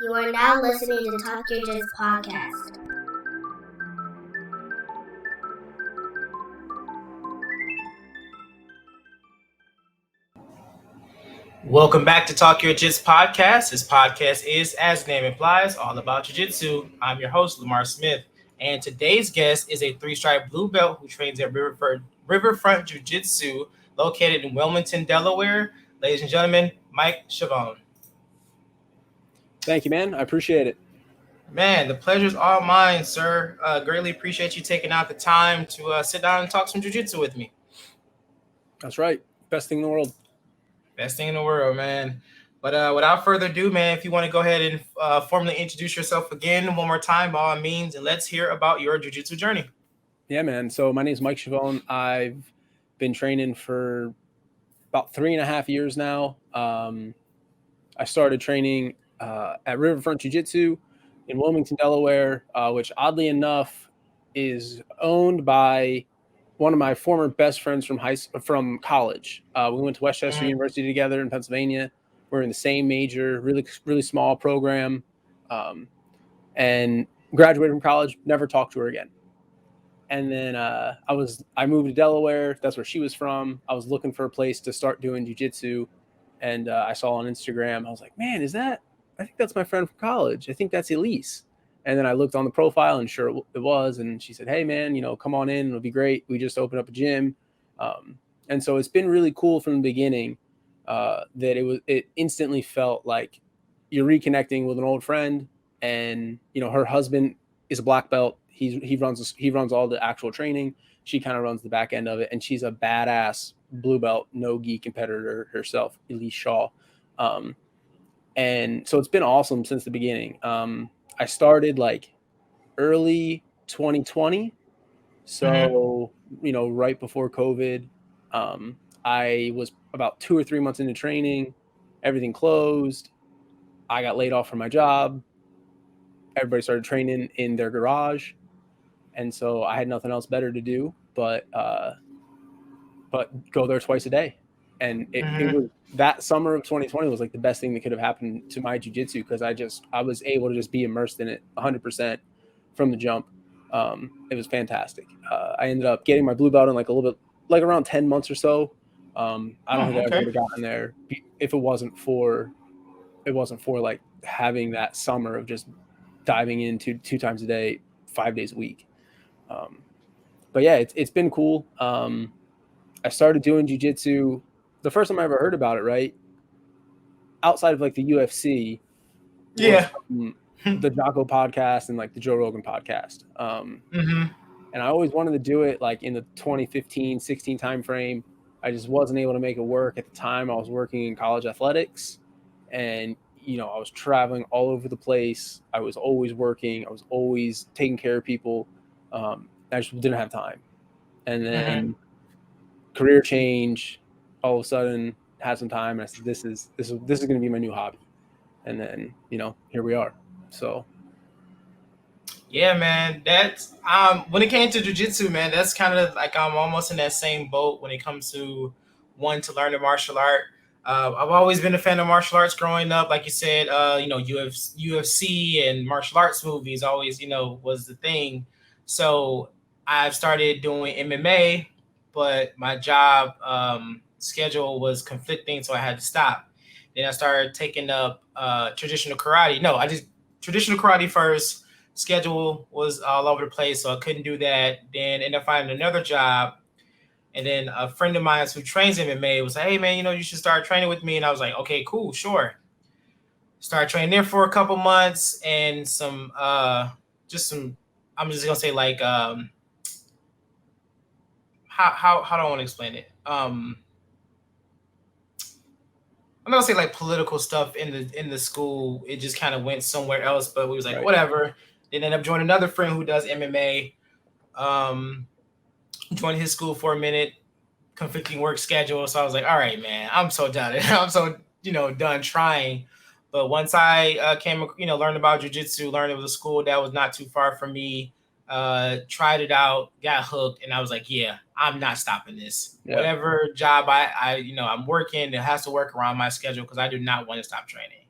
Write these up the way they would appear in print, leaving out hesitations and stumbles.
You are now listening to Talk Your Jits podcast. Welcome back to Talk Your Jits podcast. This podcast is, as the name implies, all about jiu-jitsu. I'm your host, Lamar Smith, and today's guest is a three-stripe blue belt who trains at Riverfront Jiu-Jitsu, located in Wilmington, Delaware. Ladies and gentlemen, Mike Schiavone. Thank you, man. I appreciate it. Man, the pleasure's all mine, sir. Greatly appreciate you taking out the time to sit down and talk some jiu-jitsu with me. That's right. Best thing in the world. Best thing in the world, man. But without further ado, man, if you want to go ahead and formally introduce yourself again one more time, by all means, and let's hear about your jiu-jitsu journey. Yeah, man. So my name is Mike Schiavone. I've been training for about 3.5 years now. I started training at Riverfront Jiu-Jitsu in Wilmington, Delaware, which oddly enough is owned by one of my former best friends from college. We went to Westchester University together in Pennsylvania. We're in the same major, really small program, and graduated from college. Never talked to her again. And then I moved to Delaware. That's where she was from. I was looking for a place to start doing jiu-jitsu, and I saw on Instagram. I was like, man, I think that's my friend from college. I think that's Elise. And then I looked on the profile, and sure it was. And she said, hey, man, come on in. It'll be great. We just opened up a gym. And so it's been really cool from the beginning that it instantly felt like you're reconnecting with an old friend. And, her husband is a black belt. He runs all the actual training. She kind of runs the back end of it. And she's a badass blue belt, no-gi competitor herself, Elise Shaw. And so it's been awesome since the beginning. I started like early 2020. So, right before COVID, I was about 2 or 3 months into training. Everything closed. I got laid off from my job. Everybody started training in their garage. And so I had nothing else better to do but go there twice a day. And it was that summer of 2020 was like the best thing that could have happened to my jiu-jitsu, because I was able to just be immersed in it 100% from the jump. It was fantastic. I ended up getting my blue belt in like a little bit, like around 10 months or so. I don't think I would have gotten there if it wasn't for like having that summer of just diving into 2 times a day, 5 days a week. But yeah, it's been cool. I started doing jiu-jitsu the first time I ever heard about it, right? Outside of like the UFC, Yeah, the Jocko podcast and like the Joe Rogan podcast. And I always wanted to do it like in the 2015-16 timeframe. I just wasn't able to make it work at the time. I was working in college athletics, and I was traveling all over the place. I was always working. I was always taking care of people. I just didn't have time. And then career change. All of a sudden, had some time, and I said, "This is going to be my new hobby." And then, here we are. So, yeah, man. That's when it came to jiu-jitsu, man. That's kind of like I'm almost in that same boat when it comes to wanting to learn a martial art. I've always been a fan of martial arts growing up, like you said. UFC and martial arts movies always, was the thing. So I've started doing MMA, but my job schedule was conflicting, so I had to stop. Then I started taking up traditional karate. No, I did traditional karate first. Schedule was all over the place, so I couldn't do that. Then ended up finding another job. And then a friend of mine who trains MMA was like, hey, man, you should start training with me. And I was like, okay, cool, sure. Started training there for a couple months, and I'm just going to say like, how do I want to explain it? I'm not gonna say like political stuff in the school. It just kind of went somewhere else, but we was like, whatever. Then ended up joining another friend who does MMA. Joined his school for a minute, conflicting work schedule. So I was like, all right, man, I'm so done. I'm so done trying. But once I learned about jiu-jitsu, learned it was a school that was not too far from me. Tried it out, got hooked, and I was like, yeah, I'm not stopping this. Yeah. Whatever job I'm working, it has to work around my schedule because I do not want to stop training.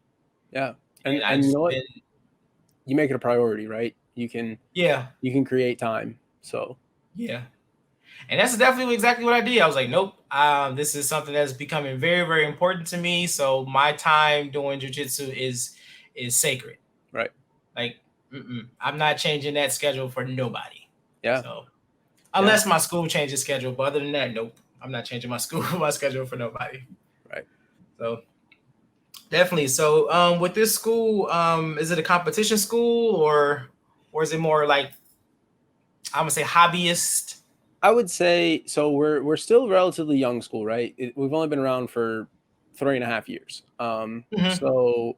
Yeah. And I you know just what? been You make it a priority, right? You yeah. can create time. So Yeah. And that's definitely exactly what I did. I was like, nope, this is something that's becoming very, very important to me. So my time doing jujitsu is sacred. right. Like, I'm not changing that schedule for nobody. Yeah. So unless my school changes schedule, but other than that, nope, I'm not changing my schedule for nobody. Right. So definitely. So with this school, is it a competition school or is it more like I'm gonna say hobbyist? I would say so. We're still relatively young school, right? We've only been around for 3.5 years. Mm-hmm. So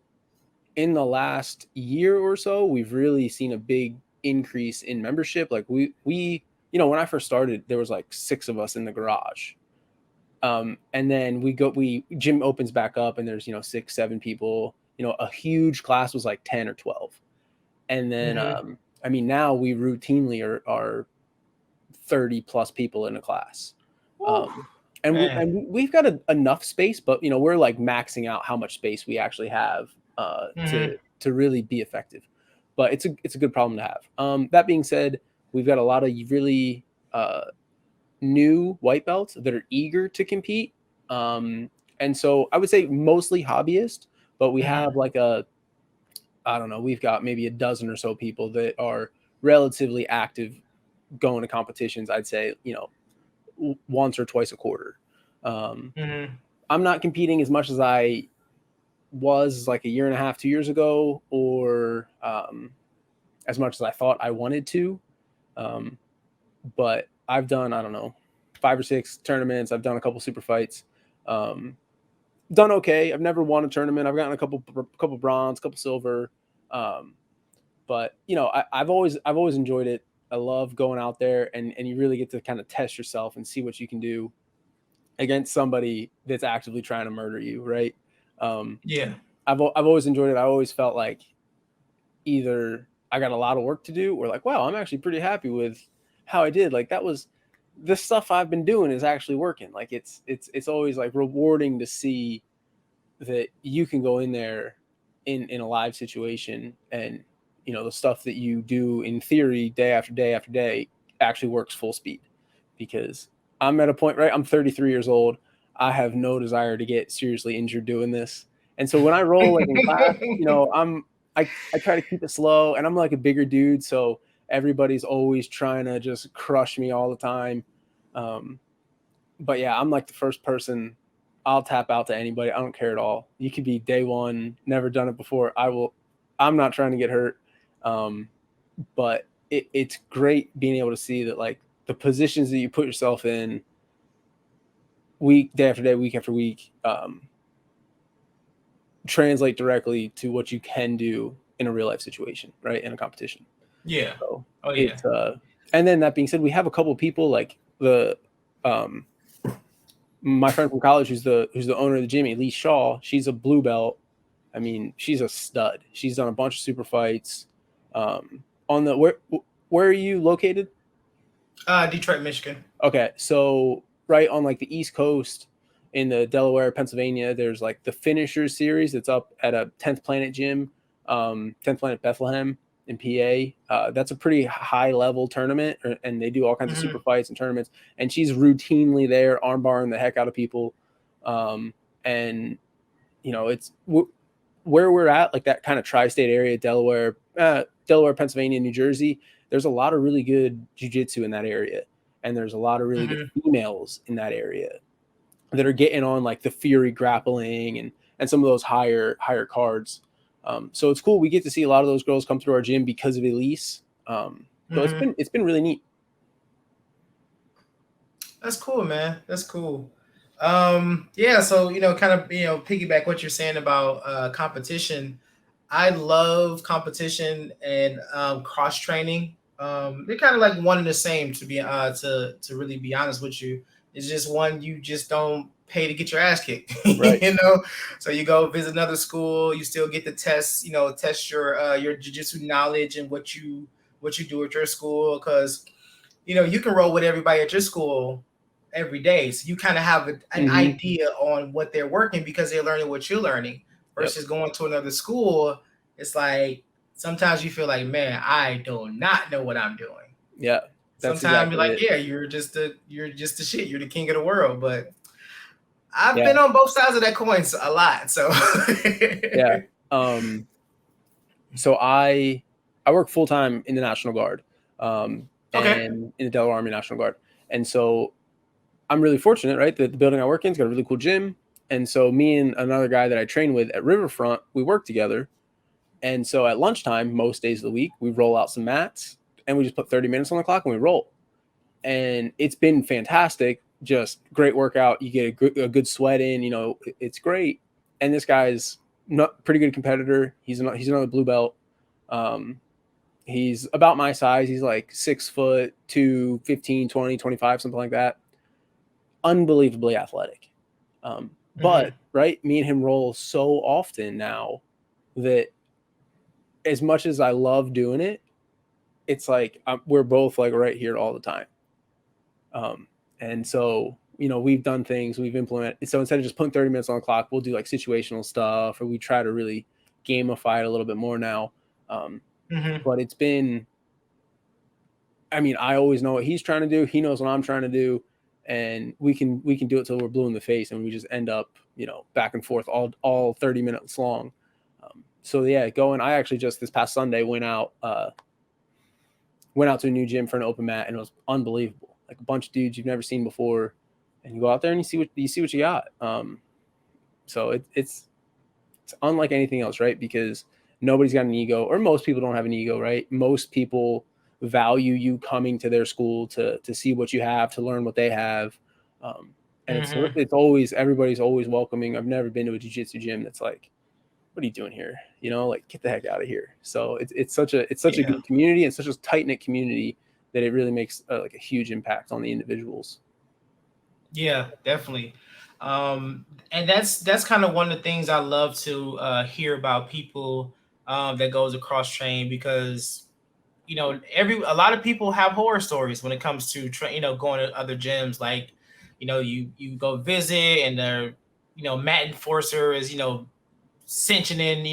in the last year or so, we've really seen a big increase in membership. Like when I first started, there was like 6 of us in the garage. And then we gym opens back up and there's 6, 7 people. A huge class was like 10 or 12. And then Mm-hmm. I mean now we routinely are 30 plus people in a class. Woo, man. We've got enough space, but we're like maxing out how much space we actually have Mm-hmm. to really be effective. But it's a good problem to have. That being said, we've got a lot of really new white belts that are eager to compete. And so I would say mostly hobbyist, but we Mm-hmm. have like I don't know, we've got maybe a dozen or so people that are relatively active going to competitions. I'd say, once or twice a quarter. Mm-hmm. I'm not competing as much as I was like a year and a half, 2 years ago, or as much as I thought I wanted to. Um, but I've done, I don't know, 5 or 6 tournaments. I've done a couple super fights. Um, Done okay. I've never won a tournament. I've gotten a couple bronze, couple silver. Um, but I've always enjoyed it. I love going out there and you really get to kind of test yourself and see what you can do against somebody that's actively trying to murder you, right? Um, Yeah. I've always enjoyed it. I always felt like either I got a lot of work to do or like, wow, I'm actually pretty happy with how I did. Like that was the stuff I've been doing is actually working. Like it's always like rewarding to see that you can go in there in a live situation and the stuff that you do in theory day after day after day actually works full speed. Because I'm at a point, right? I'm 33 years old. I have no desire to get seriously injured doing this. And so when I roll like in class, I try to keep it slow, and I'm like a bigger dude, so everybody's always trying to just crush me all the time. Um, but yeah, I'm like the first person. I'll tap out to anybody. I don't care at all. You could be day one, never done it before. I will. I'm not trying to get hurt. Um, but it's great being able to see that like the positions that you put yourself in day after day, week after week, translate directly to what you can do in a real life situation, right? In a competition. Yeah. So Oh yeah. it's and then that being said, we have a couple people like my friend from college who's the owner of the gym, Elise Shaw. She's a blue belt. I mean, she's a stud. She's done a bunch of super fights. On the where are you located? Detroit, Michigan. Okay, so right on like the East Coast in the Delaware, Pennsylvania, there's like the Finishers series that's up at a 10th Planet gym, 10th Planet Bethlehem in PA. That's a pretty high level tournament, and they do all kinds of super fights and tournaments. And she's routinely there, armbarring the heck out of people. And it's where we're at, like that kind of tri-state area, Delaware, Pennsylvania, New Jersey. There's a lot of really good jiu-jitsu in that area, and there's a lot of really good females in that area that are getting on like the Fury grappling and some of those higher cards. So it's cool. We get to see a lot of those girls come through our gym because of Elise. So it's been really neat. That's cool, man. That's cool. Yeah, so kind of piggyback what you're saying about competition. I love competition and cross training. They're kind of like one and the same to be to really be honest with you. It's just one you just don't pay to get your ass kicked. Right. So you go visit another school, you still get to test your jiu-jitsu knowledge and what you do at your school, because you can roll with everybody at your school every day. So you kind of have an idea on what they're working because they're learning what you're learning versus going to another school it's like sometimes you feel like, man, I do not know what I'm doing. Yeah, that's Sometimes exactly you're like, it. yeah, you're just the shit. You're the king of the world. But I've Yeah, been on both sides of that coin a lot. So yeah. So I work full time in the National Guard, okay. and in the Delaware Army National Guard, and so I'm really fortunate, right? That the building I work in's got a really cool gym, and so me and another guy that I train with at Riverfront, we work together, and so at lunchtime, most days of the week, we roll out some mats, and we just put 30 minutes on the clock and we roll, and it's been fantastic. Just great workout. You get a good sweat in. It's great. And this guy's not pretty good competitor. He's another blue belt. Um, he's about my size. He's like 6'2", 15, 20, 25, something like that. Unbelievably athletic. But right, me and him roll so often now that as much as I love doing it, it's like we're both like right here all the time. And so, we've done things, we've implemented. So instead of just putting 30 minutes on the clock, we'll do like situational stuff, or we try to really gamify it a little bit more now. But it's been, I always know what he's trying to do. He knows what I'm trying to do. And we can do it till we're blue in the face, and we just end up, back and forth all 30 minutes long. So yeah, I actually just this past Sunday went out to a new gym for an open mat, and it was unbelievable. Like a bunch of dudes you've never seen before, and you go out there and you see what you got. So it's unlike anything else, right? Because nobody's got an ego, or most people don't have an ego, right? Most people value you coming to their school to see what you have, to learn what they have. And it's always, everybody's always welcoming. I've never been to a jiu-jitsu gym that's like, what are you doing here? Like, get the heck out of here. So it's such a good community, and such a tight knit community that it really makes like a huge impact on the individuals. Yeah, definitely. And that's kind of one of the things I love to hear about people that goes across train, because a lot of people have horror stories when it comes to going to other gyms. Like, you go visit, and their mat enforcer is cinching in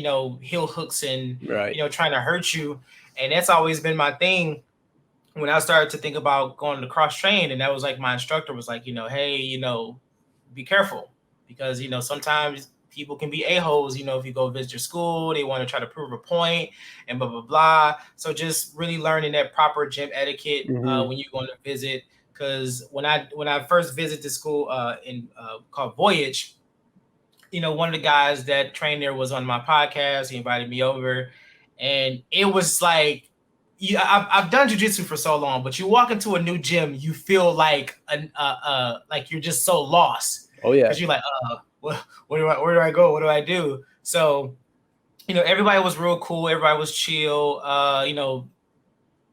heel hooks and Right. trying to hurt you. And that's always been my thing when I started to think about going to cross train. And that was like, my instructor was like, hey, be careful, because sometimes people can be a-holes. If you go visit your school, they want to try to prove a point and blah blah blah. So just really learning that proper gym etiquette when you're going to visit. Because when I first visited the school called Voyage, one of the guys that trained there was on my podcast. He invited me over, and it was like, I've done jiu-jitsu for so long, but you walk into a new gym, you feel like like you're just so lost. Oh yeah, because you're like, where do I go? What do I do? So, everybody was real cool. Everybody was chill.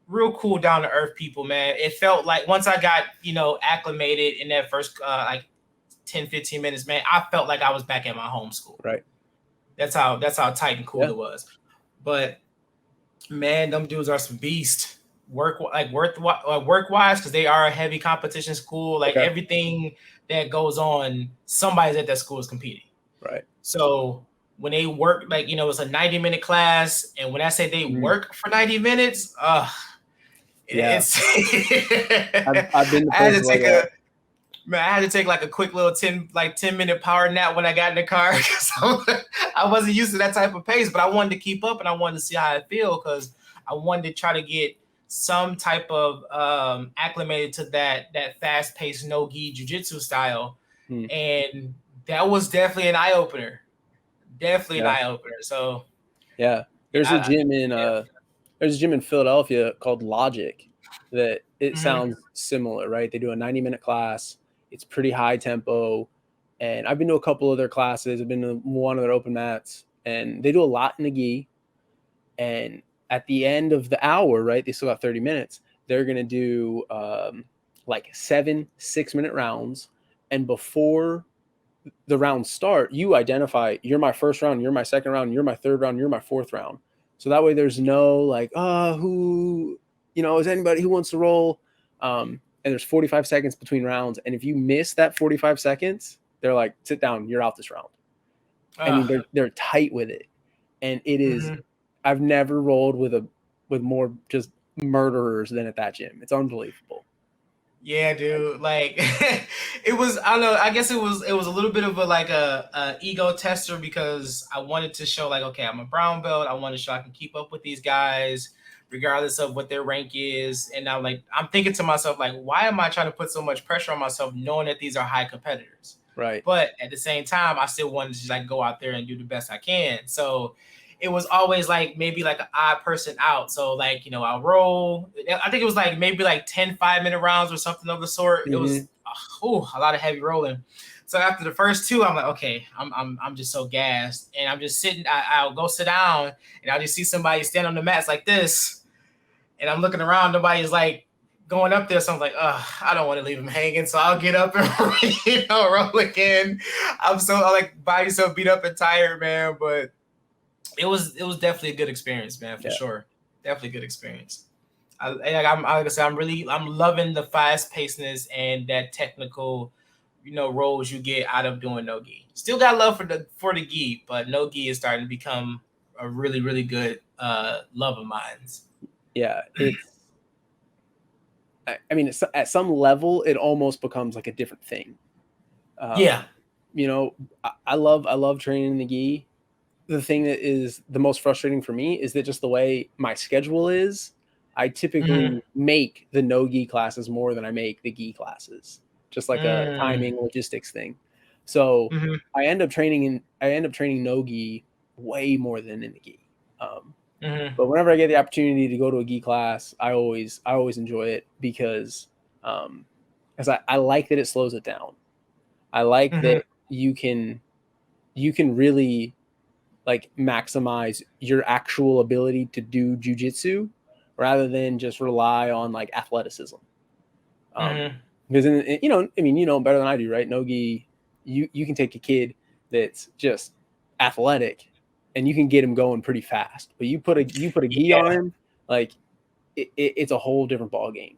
Real cool, down to earth people, man. It felt like once I got acclimated in that first like 10-15 minutes, man, I felt like I was back at my home school. Right. That's how tight and cool it was. But man, them dudes are some beasts. Work wise, because they are a heavy competition school. Like everything that goes on, somebody's at that school is competing. Right. So when they work, like it's a 90-minute class, and when I say they work for 90 minutes, it's I've been to places like that. Man, I had to take like a quick little 10-minute power nap when I got in the car, because I wasn't used to that type of pace, but I wanted to keep up, and I wanted to see how I feel, because I wanted to try to get some type of acclimated to that fast-paced no-gi jiu-jitsu style. And that was definitely an eye-opener. Definitely an eye-opener. So yeah, there's a gym in Philadelphia called Logic that it sounds similar, right? They do a 90-minute class. It's pretty high tempo. And I've been to a couple of their classes. I've been to one of their open mats, and they do a lot in the gi. And at the end of the hour, right, they still got 30 minutes. They're going to do like 7 6-minute rounds. And before the rounds start, you identify, you're my first round, you're my second round, you're my third round, you're my fourth round. So that way there's no like, who, is anybody who wants to roll? And there's 45 seconds between rounds. And if you miss that 45 seconds, they're like, sit down, you're out this round. I mean, they're tight with it. And it is I've never rolled with more just murderers than at that gym. It's unbelievable. Yeah, dude. Like it was. I don't know. I guess it was a little bit of a ego tester because I wanted to show like, okay, I'm a brown belt. I want to show I can keep up with these guys regardless of what their rank is. And I'm thinking to myself like, why am I trying to put so much pressure on myself knowing that these are high competitors? Right. But at the same time, I still wanted to just like go out there and do the best I can. So it was always like maybe like an odd person out. So like, I'll roll. I think it was like maybe like 10 5-minute rounds or something of the sort. Mm-hmm. It was a lot of heavy rolling. So after the first two, I'm like, okay, I'm just so gassed. And I'm just sitting, I'll go sit down and I'll just see somebody stand on the mats like this. And I'm looking around, nobody's like going up there. So I'm like, I don't want to leave him hanging. So I'll get up and roll again. I'm like body so beat up and tired, man. But it was definitely a good experience, man, for sure. Definitely a good experience. Like I said, I'm loving the fast pacedness and that technical, rolls you get out of doing no gi. Still got love for the gi, but no gi is starting to become a really, really good love of mine. Yeah, it's at some level it almost becomes like a different thing. I love training the gi. The thing that is the most frustrating for me is that just the way my schedule is, I typically make the no gi classes more than I make the gi classes, just like a timing logistics thing. So I end up training no gi way more than in the gi. But whenever I get the opportunity to go to a gi class, I always enjoy it because I like that it slows it down. I like that you can really like maximize your actual ability to do jujitsu rather than just rely on like athleticism. Because better than I do, right? No gi, you can take a kid that's just athletic and you can get him going pretty fast, but you put a gi on him, like it's a whole different ball game.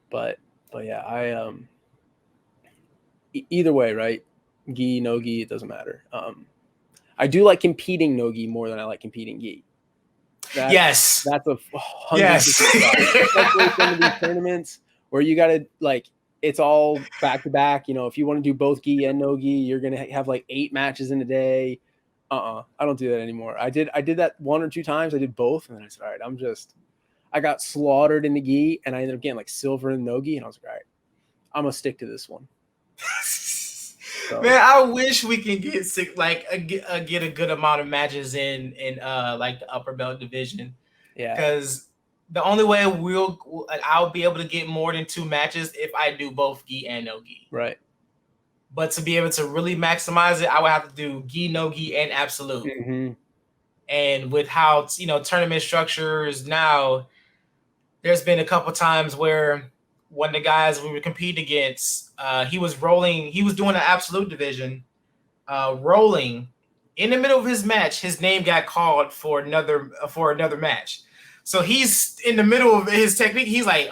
But yeah, either way, right? Gi, no gi, it doesn't matter. I do like competing no gi more than I like competing gi. Yes, that's a 100%. Especially some of these tournaments where you gotta like it's all back to back. If you want to do both gi and no gi, you're gonna have like 8 matches in a day. I don't do that anymore. I did that 1 or 2 times. I did both, and then I said, all right, I got slaughtered in the gi, and I ended up getting like silver in no gi, and I was like, all right, I'm gonna stick to this one. So. Man, I wish we can get get a good amount of matches in like the upper belt division. Yeah, because the only way I'll be able to get more than 2 matches if I do both gi and no gi. Right. But to be able to really maximize it, I would have to do gi, no gi, and absolute. And with how tournament structures now, there's been a couple times where one of the guys we were competing against, he was doing an absolute division, rolling. In the middle of his match, his name got called for another match. So he's in the middle of his technique. He's like,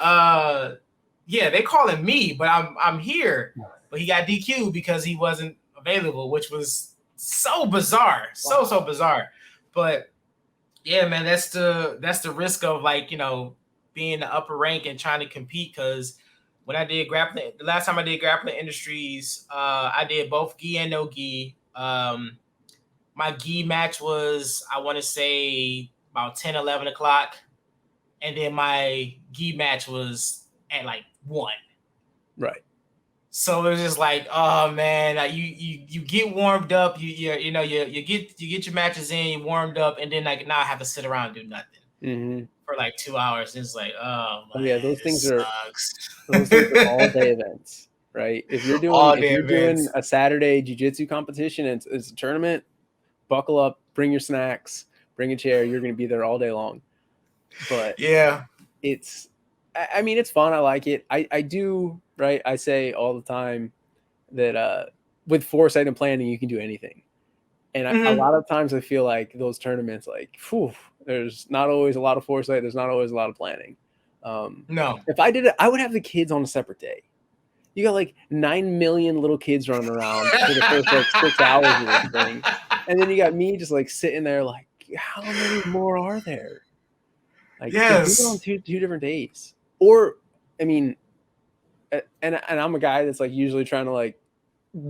yeah, they calling me, but I'm here. But he got DQ'd because he wasn't available, which was so bizarre. So bizarre. But yeah, man, that's the risk of like, being in the upper rank and trying to compete. Because when I did grappling, the last time I did Grappling Industries, I did both gi and no gi. My gi match was, I want to say, about 10, 11 o'clock. And then my gi match was at like 1. Right. So it was just like, oh man, you get warmed up, you get your matches in, you warmed up, and then like now I have to sit around and do nothing for like 2 hours. And it's like, oh man, yeah, those things are all day events, right? If you're doing a Saturday jiu-jitsu competition and it's a tournament, buckle up, bring your snacks, bring a chair. You're going to be there all day long. But yeah, it's fun. I like it. I do, right? I say all the time that with foresight and planning, you can do anything. And a lot of times I feel like those tournaments, like, there's not always a lot of foresight. There's not always a lot of planning. No. If I did it, I would have the kids on a separate day. You got like 9 million little kids running around for the first like 6 hours of this thing. And then you got me just like sitting there like, how many more are there? Like, just do it on Yes. two different days. Or, I mean, and I'm a guy that's like usually trying to like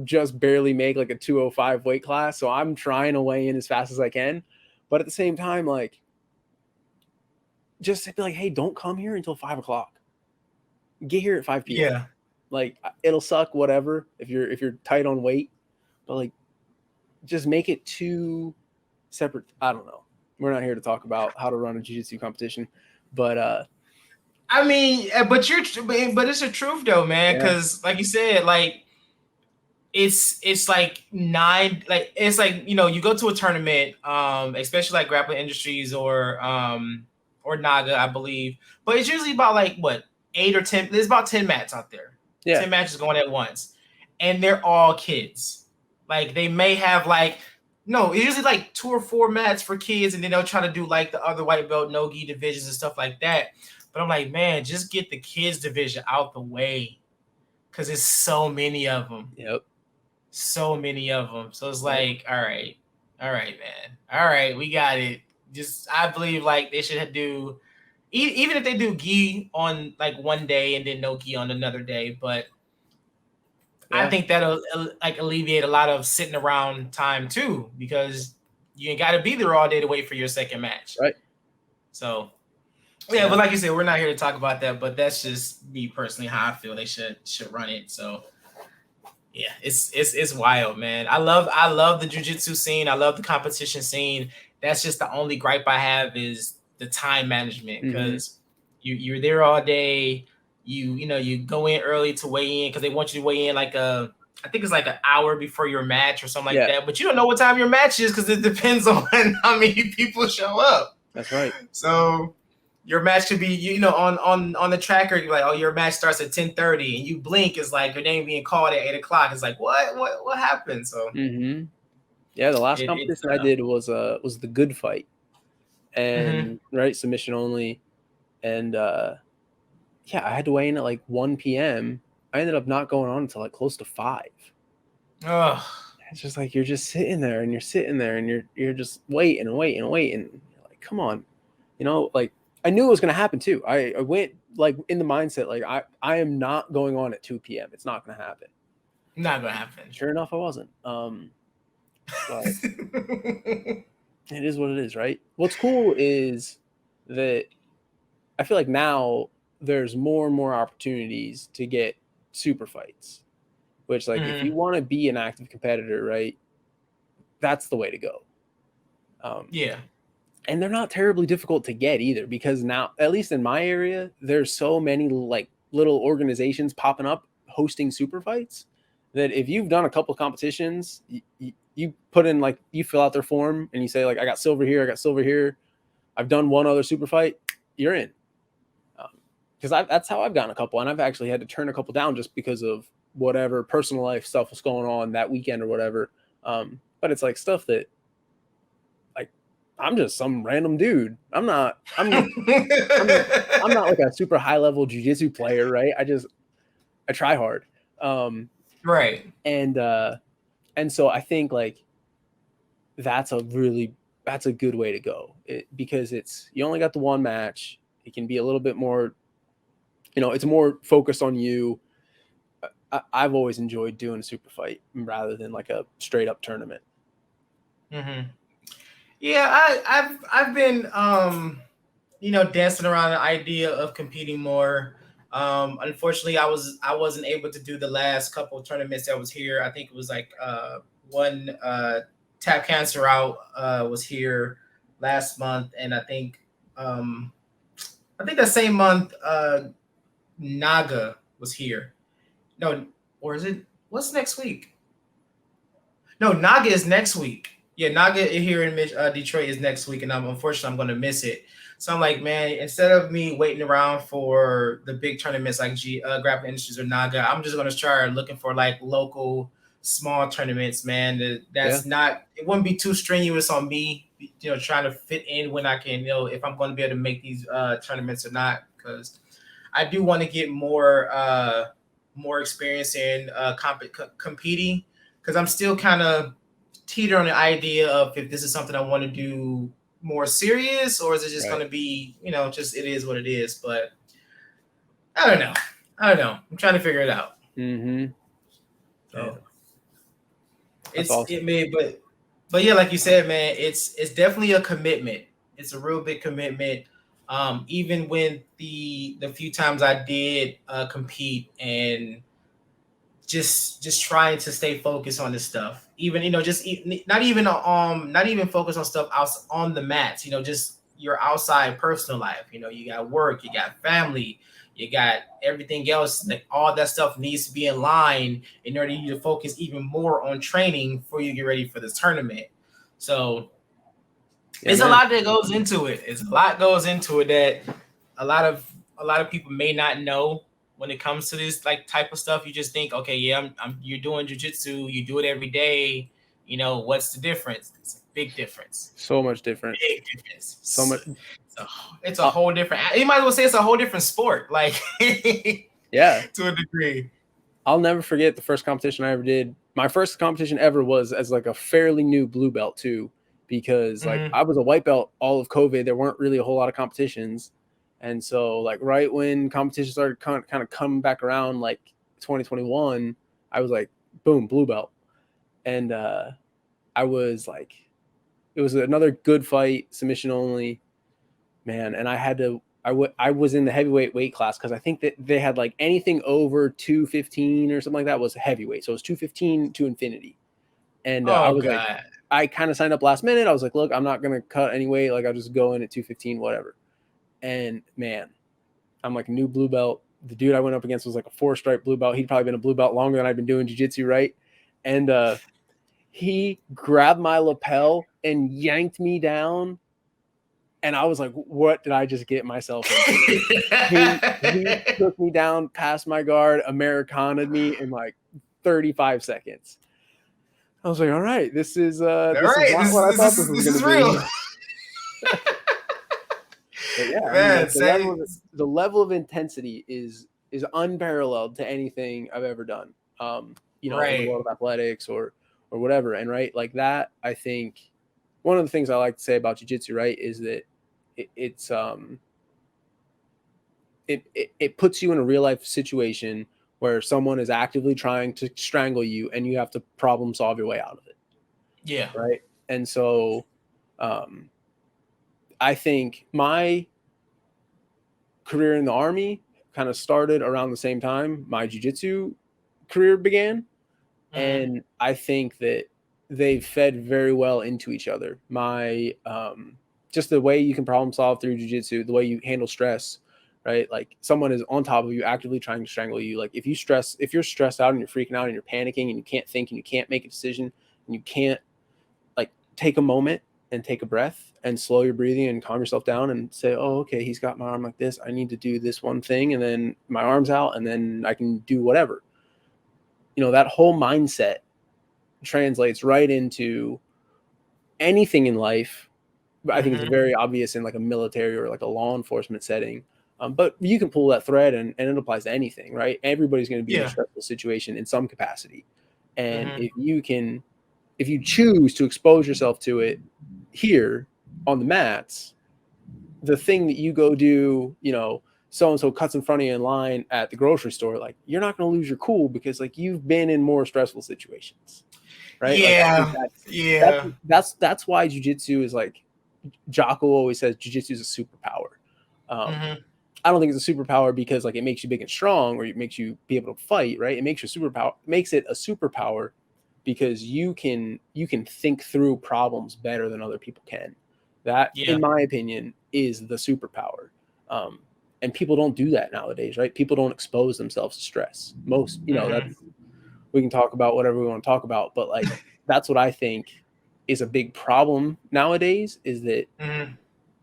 just barely make like a 205 weight class. So I'm trying to weigh in as fast as I can. But at the same time, like, just be like, hey, don't come here until 5:00. Get here at 5 p.m. Yeah. Like, it'll suck, whatever, if you're tight on weight, but like, just make it two separate. I don't know. We're not here to talk about how to run a jiu-jitsu competition, but I mean, but it's the truth though, man. yeah, Because like you said, like it's like nine, like it's like you go to a tournament, especially like Grappling Industries or Naga, I believe, but it's usually about like what 8 or 10. There's about 10 mats out there, yeah, 10 matches going at once, and they're all kids. Like they may have like no, it's usually like 2 or 4 mats for kids, and then they'll try to do like the other white belt no gi divisions and stuff like that. But I'm like, man, just get the kids division out the way, because there's so many of them. yep. So many of them. So it's like, all right, man. All right, we got it. Just, I believe like they should do, even if they do gi on like one day and then no gi on another day. But I Yeah. think that'll like alleviate a lot of sitting around time too, because you ain't got to be there all day to wait for your second match. Right. So yeah, but like you said, we're not here to talk about that. But that's just me personally how I feel they should run it. So. Yeah, it's wild, man. I love the jiu-jitsu scene. I love the competition scene. That's just the only gripe I have is the time management, because you're there all day. You go in early to weigh in because they want you to weigh in like I think it's like an hour before your match or something like that. But you don't know what time your match is because it depends on how many people show up. That's right. So your match could be, on the tracker, you're like, oh, your match starts at 10:30, and you blink, it's like your name being called at 8:00. It's like, what happened? So yeah, the last competition I did was the good fight, and right, submission only, and yeah, I had to weigh in at like 1 p.m. I ended up not going on until like close to 5. It's just like you're just sitting there and you're just waiting. You're like, come on, like I knew it was going to happen too. I went like in the mindset like I am not going on at 2 p.m. It's not going to happen. Not going to happen. Sure enough, I wasn't. But it is what it is, right? What's cool is that I feel like now there's more and more opportunities to get super fights, which like if you want to be an active competitor, right, that's the way to go. Yeah. And they're not terribly difficult to get either, because now, at least in my area, there's so many like little organizations popping up hosting super fights that if you've done a couple of competitions, you put in like, you fill out their form and you say like, I got silver here. I've done one other super fight, you're in. Because that's how I've gotten a couple, and I've actually had to turn a couple down just because of whatever personal life stuff was going on that weekend or whatever. But it's like stuff that like I'm just some random dude. I'm not like a super high level jiu-jitsu player, right? I try hard. Right. And so I think like that's a good way to go, because you only got the one match. It can be a little bit more, it's more focused on you. I've always enjoyed doing a super fight rather than like a straight up tournament. Yeah, I've been dancing around the idea of competing more. Unfortunately, I wasn't able to do the last couple of tournaments that was here. I think it was like one Tap Cancer Out was here last month, and I think that same month Naga was here. No, or is it? What's next week? No, Naga is next week. Yeah, Naga here in Detroit is next week, and unfortunately I'm going to miss it. So I'm like, man, instead of me waiting around for the big tournaments like Grappling Industries or Naga, I'm just going to start looking for like local small tournaments, man. That's not, it wouldn't be too strenuous on me, trying to fit in when I can, if I'm going to be able to make these tournaments or not, because I do want to get more experience in competing, because I'm still kind of teeter on the idea of if this is something I want to do more serious, or is it just Right. going to be, just it is what it is? But I don't know. I'm trying to figure it out. Mm-hmm. So That's awesome. but yeah, like you said, man, it's definitely a commitment. It's a real big commitment. Even when the few times I did compete and just trying to stay focused on this stuff, even not even focus on stuff out on the mats, just your outside personal life. You got work, you got family, you got everything else. Like all that stuff needs to be in line in order for you to focus even more on training before you get ready for this tournament. So it's a lot that goes into it. It's a lot goes into it that a lot of people may not know when it comes to this like type of stuff. You just think, okay, yeah, you're doing jiu-jitsu, you do it every day. What's the difference? It's a big difference. So much different. Big difference. So much. It's a whole different. You might as well say it's a whole different sport. Like, yeah, to a degree. I'll never forget the first competition I ever did. My first competition ever was as like a fairly new blue belt too, because like I was a white belt all of COVID. There weren't really a whole lot of competitions. And so like right when competition started kind of coming back around, like 2021, I was like, boom, blue belt. And I was like, it was another good fight, submission only, man. And I was in the heavyweight weight class because I think that they had like anything over 215 or something like that was heavyweight. So it was 215 to infinity. And I was like, I kind of signed up last minute. I was like, look, I'm not going to cut any weight. Like I'll just go in at 215, whatever. And man, I'm like a new blue belt. The dude I went up against was like a 4-stripe blue belt. He'd probably been a blue belt longer than I've been doing jiu-jitsu, right? And he grabbed my lapel and yanked me down. And I was like, what did I just get myself into? he took me down past my guard, Americana'd me in like 35 seconds. I was like, all right, this is not what I thought this was going to be. Real. But yeah, man, the level of intensity is unparalleled to anything I've ever done. In the world of athletics or whatever. And right, like that, I think one of the things I like to say about jiu-jitsu, right, is that it puts you in a real life situation where someone is actively trying to strangle you and you have to problem solve your way out of it. Yeah. Right. And so I think my career in the Army kind of started around the same time my jiu-jitsu career began. And I think that they've fed very well into each other. My just the way you can problem solve through jiu-jitsu, the way you handle stress, right? Like someone is on top of you, actively trying to strangle you. Like if you're stressed out and you're freaking out and you're panicking and you can't think and you can't make a decision and you can't like take a moment and take a breath and slow your breathing and calm yourself down and say, oh, okay, he's got my arm like this. I need to do this one thing and then my arm's out and then I can do whatever. That whole mindset translates right into anything in life. I think it's very obvious in like a military or like a law enforcement setting. But you can pull that thread and it applies to anything, right? Everybody's going to be in a stressful situation in some capacity. And if you choose to expose yourself to it here on the mats, the thing that you go do, so-and-so cuts in front of you in line at the grocery store, like you're not going to lose your cool because like you've been in more stressful situations, right? That's why jiu-jitsu is like, Jocko always says jiu-jitsu is a superpower. I don't think it's a superpower because like it makes you big and strong or it makes you be able to fight, right? It makes it a superpower because you can think through problems better than other people can. That, in my opinion, is the superpower. And people don't do that nowadays, right? People don't expose themselves to stress. Most, that's, we can talk about whatever we want to talk about, but like, that's what I think is a big problem nowadays is that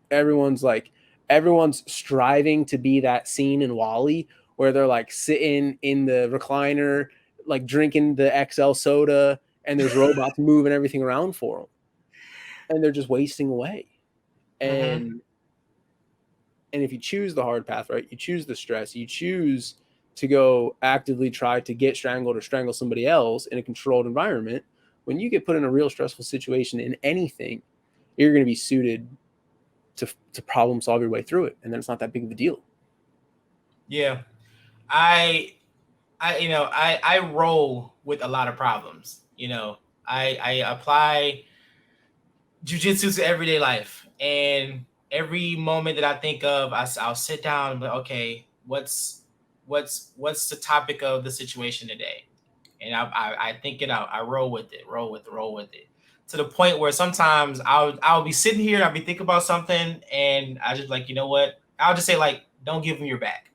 everyone's striving to be that scene in Wall-E where they're like sitting in the recliner, like drinking the XL soda and there's robots moving everything around for them. And they're just wasting away. And if you choose the hard path, right, you choose the stress, you choose to go actively try to get strangled or strangle somebody else in a controlled environment, when you get put in a real stressful situation in anything, you're going to be suited to problem solve your way through it, and then it's not that big of a deal. Yeah, I roll with a lot of problems. I apply jujitsu to everyday life, and every moment that I think of, I'll sit down and be like, okay, what's the topic of the situation today? And I think it out. I roll with it, to the point where sometimes I'll be sitting here and I'll be thinking about something, and I just like, you know what? I'll just say like, don't give him your back.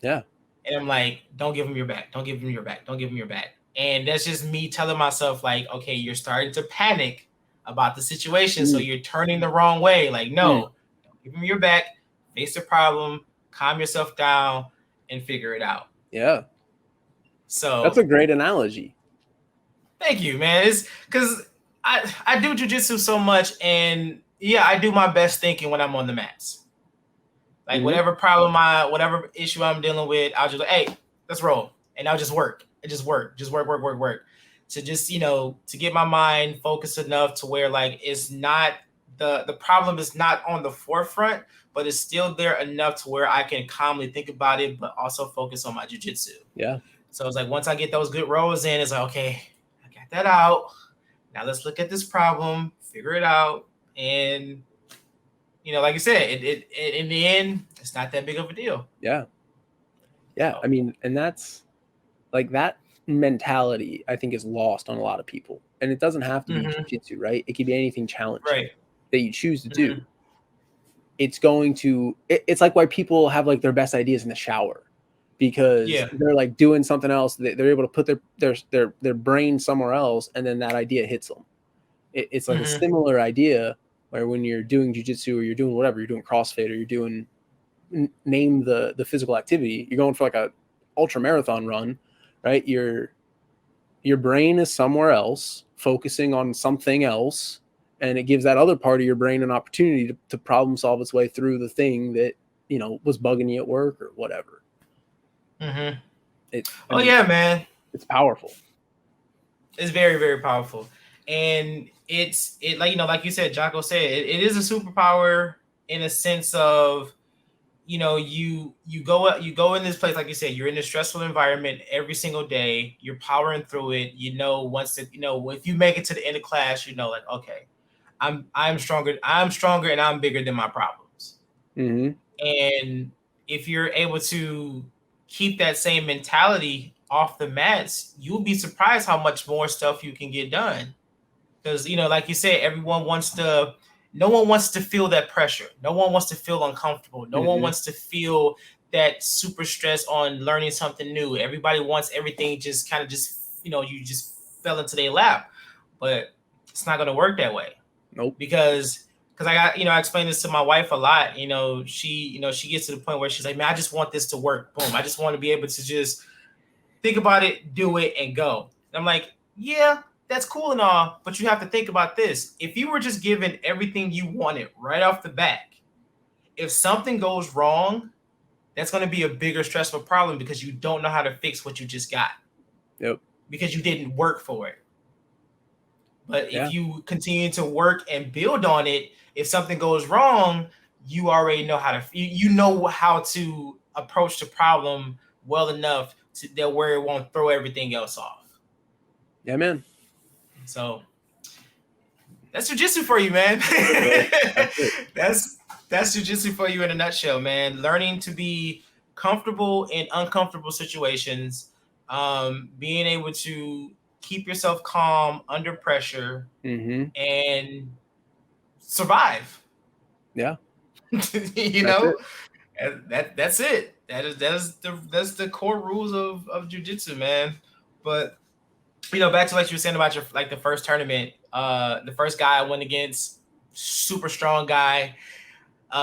Yeah. And I'm like, don't give him your back. Don't give him your back. Don't give him your back. And that's just me telling myself like, okay, you're starting to panic about the situation. So you're turning the wrong way. Like, no, don't give him your back. Face the problem, calm yourself down, and figure it out. Yeah. So that's a great analogy. Thank you, man. It's because I do jujitsu so much, and yeah, I do my best thinking when I'm on the mats. Like whatever whatever issue I'm dealing with, I'll just like, hey, let's roll. And I'll just work. Just work. To just, to get my mind focused enough to where like it's not the problem is not on the forefront, but it's still there enough to where I can calmly think about it, but also focus on my jujitsu. Yeah. So it's like once I get those good rolls in, it's like, okay, I got that out. Now let's look at this problem, figure it out, and like you said, it in the end, it's not that big of a deal. Yeah. Yeah. I mean, and that's like that mentality, I think, is lost on a lot of people. And it doesn't have to be jiu-jitsu, right? It could be anything challenging that you choose to do. It's going to, it's like why people have like their best ideas in the shower, because they're like doing something else. They're able to put their brain somewhere else, and then that idea hits them. It's like a similar idea where when you're doing jiu-jitsu or you're doing whatever, you're doing CrossFit or you're doing, name the physical activity, you're going for like a ultra marathon run, right? Your brain is somewhere else, focusing on something else, and it gives that other part of your brain an opportunity to problem solve its way through the thing that was bugging you at work or whatever. Man, it's powerful. It's very, very powerful. And it like like you said, Jocko said, it is a superpower in a sense of, you go in this place, like you said, you're in a stressful environment every single day, you're powering through it. Once if you make it to the end of class, like, okay, I'm stronger and I'm bigger than my problems. And if you're able to keep that same mentality off the mats, you'll be surprised how much more stuff you can get done. Because, like you said, no one wants to feel that pressure. No one wants to feel uncomfortable. No one wants to feel that super stress on learning something new. Everybody wants everything just kind of you just fell into their lap. But it's not going to work that way. Nope. Because I got, I explain this to my wife a lot. She gets to the point where she's like, man, I just want this to work. Boom. I just want to be able to just think about it, do it, and go. And I'm like, yeah, that's cool and all, but you have to think about this. If you were just given everything you wanted right off the bat, if something goes wrong, that's going to be a bigger stressful problem because you don't know how to fix what you just got. Yep. Because you didn't work for it. But if you continue to work and build on it, if something goes wrong, you already know how to approach the problem well enough that where it won't throw everything else off. Yeah, man. So that's jiu-jitsu for you, man. That's jiu-jitsu for you in a nutshell, man. Learning to be comfortable in uncomfortable situations, being able to keep yourself calm under pressure, and survive. Yeah. That's it. That's the core rules of jiu-jitsu, man. But back to what you were saying about the first tournament, the first guy I went against, super strong guy.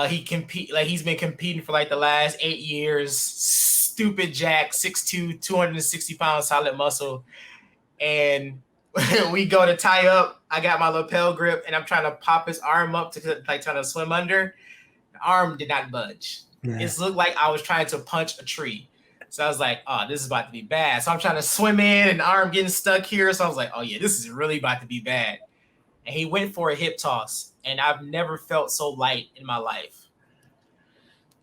He's been competing for the last 8 years. Stupid jack, 6'2", 260 pounds, solid muscle. And we go to tie up. I got my lapel grip, and I'm trying to pop his arm up to trying to swim under. The arm did not budge. It looked like I was trying to punch a tree. So I was like, oh, this is about to be bad. So I'm trying to swim in, and the arm getting stuck here. So I was like, oh, yeah, this is really about to be bad. and he went for a hip toss, and I've never felt so light in my life.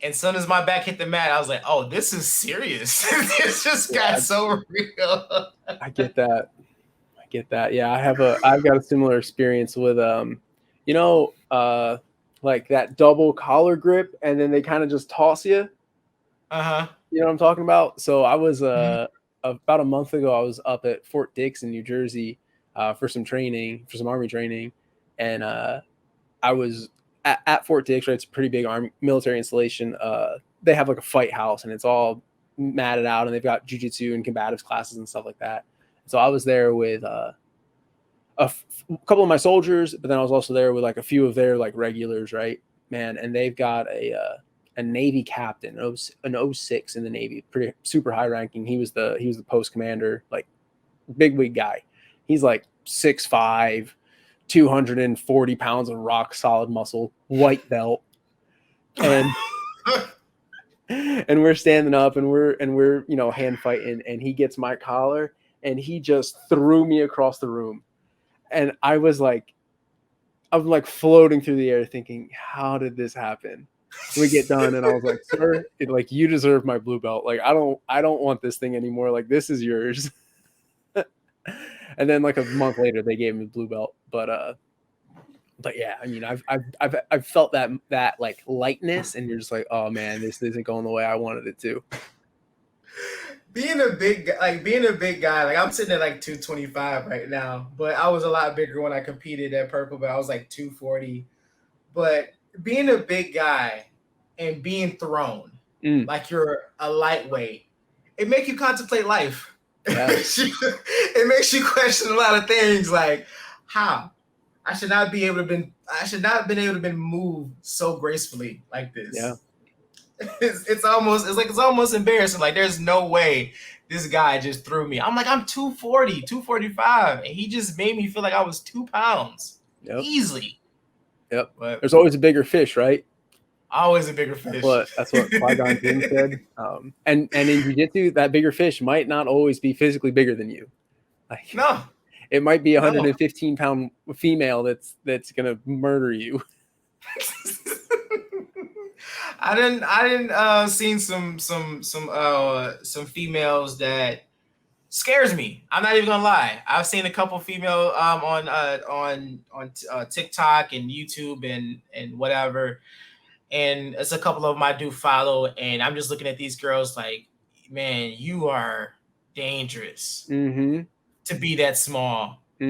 And as soon as my back hit the mat, I was like, "Oh, this is serious. This just got so real." I get that. Yeah, I've got a similar experience with like that double collar grip, and then they kind of just toss you. You know what I'm talking about? So I was about a month ago, I was up at Fort Dix in New Jersey for some Army training, and I was at Fort Dix. Right, it's a pretty big Army military installation. They have like a fight house, and it's all matted out, and they've got jujitsu and combatives classes and stuff like that. So I was there with a couple of my soldiers, but then I was also there with like a few of their like regulars, right, man. And they've got a Navy captain, an 06 in the Navy, pretty super high ranking. He was the post commander, like big guy. He's like 6'5", 240 pounds of rock solid muscle, white belt, and and we're standing up and we're hand fighting, and he gets my collar and he just threw me across the room, and I'm like floating through the air thinking, how did this happen? We get done, and I was like, sir, you deserve my blue belt. Like, I don't want this thing anymore. Like, this is yours. And then like a month later, they gave me blue belt. But yeah, I mean, I've felt that like lightness, and you're just like, oh man, this isn't going the way I wanted it to. Being a big guy, like I'm sitting at like 225 right now, but I was a lot bigger when I competed at Purple, but I was like 240. But being a big guy and being thrown like you're a lightweight, it makes you contemplate life. Yeah. It makes you question a lot of things, like how I should not have been able to be moved so gracefully like this. Yeah. It's almost embarrassing. Like, there's no way this guy just threw me. I'm like, I'm 240, 245, and he just made me feel like I was 2 pounds. Yep. Easily. Yep. But there's always a bigger fish, right? Always a bigger fish. That's what Qui-Gon Jinn said. And in jiu-jitsu, that bigger fish might not always be physically bigger than you. Like, no. It might be a 115-pound female that's gonna murder you. I didn't seen some females that scares me. I'm not even gonna lie. I've seen a couple female on TikTok and YouTube and whatever, and it's a couple of them I do follow, and I'm just looking at these girls like, man, you are dangerous to be that small. I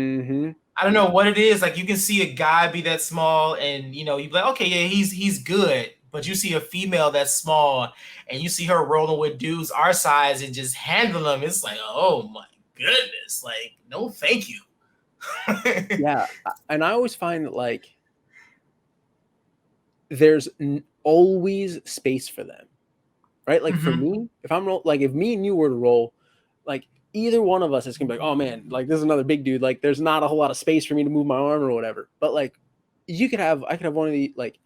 don't know what it is. Like, you can see a guy be that small, and you be like, okay, yeah, he's good. But you see a female that's small, and you see her rolling with dudes our size and just handle them. It's like, oh my goodness, like, no, thank you. Yeah, and I always find that like there's always space for them, right? Like for me, if me and you were to roll, like either one of us is gonna be like, oh man, like this is another big dude. Like there's not a whole lot of space for me to move my arm or whatever. But like I could have one of the like.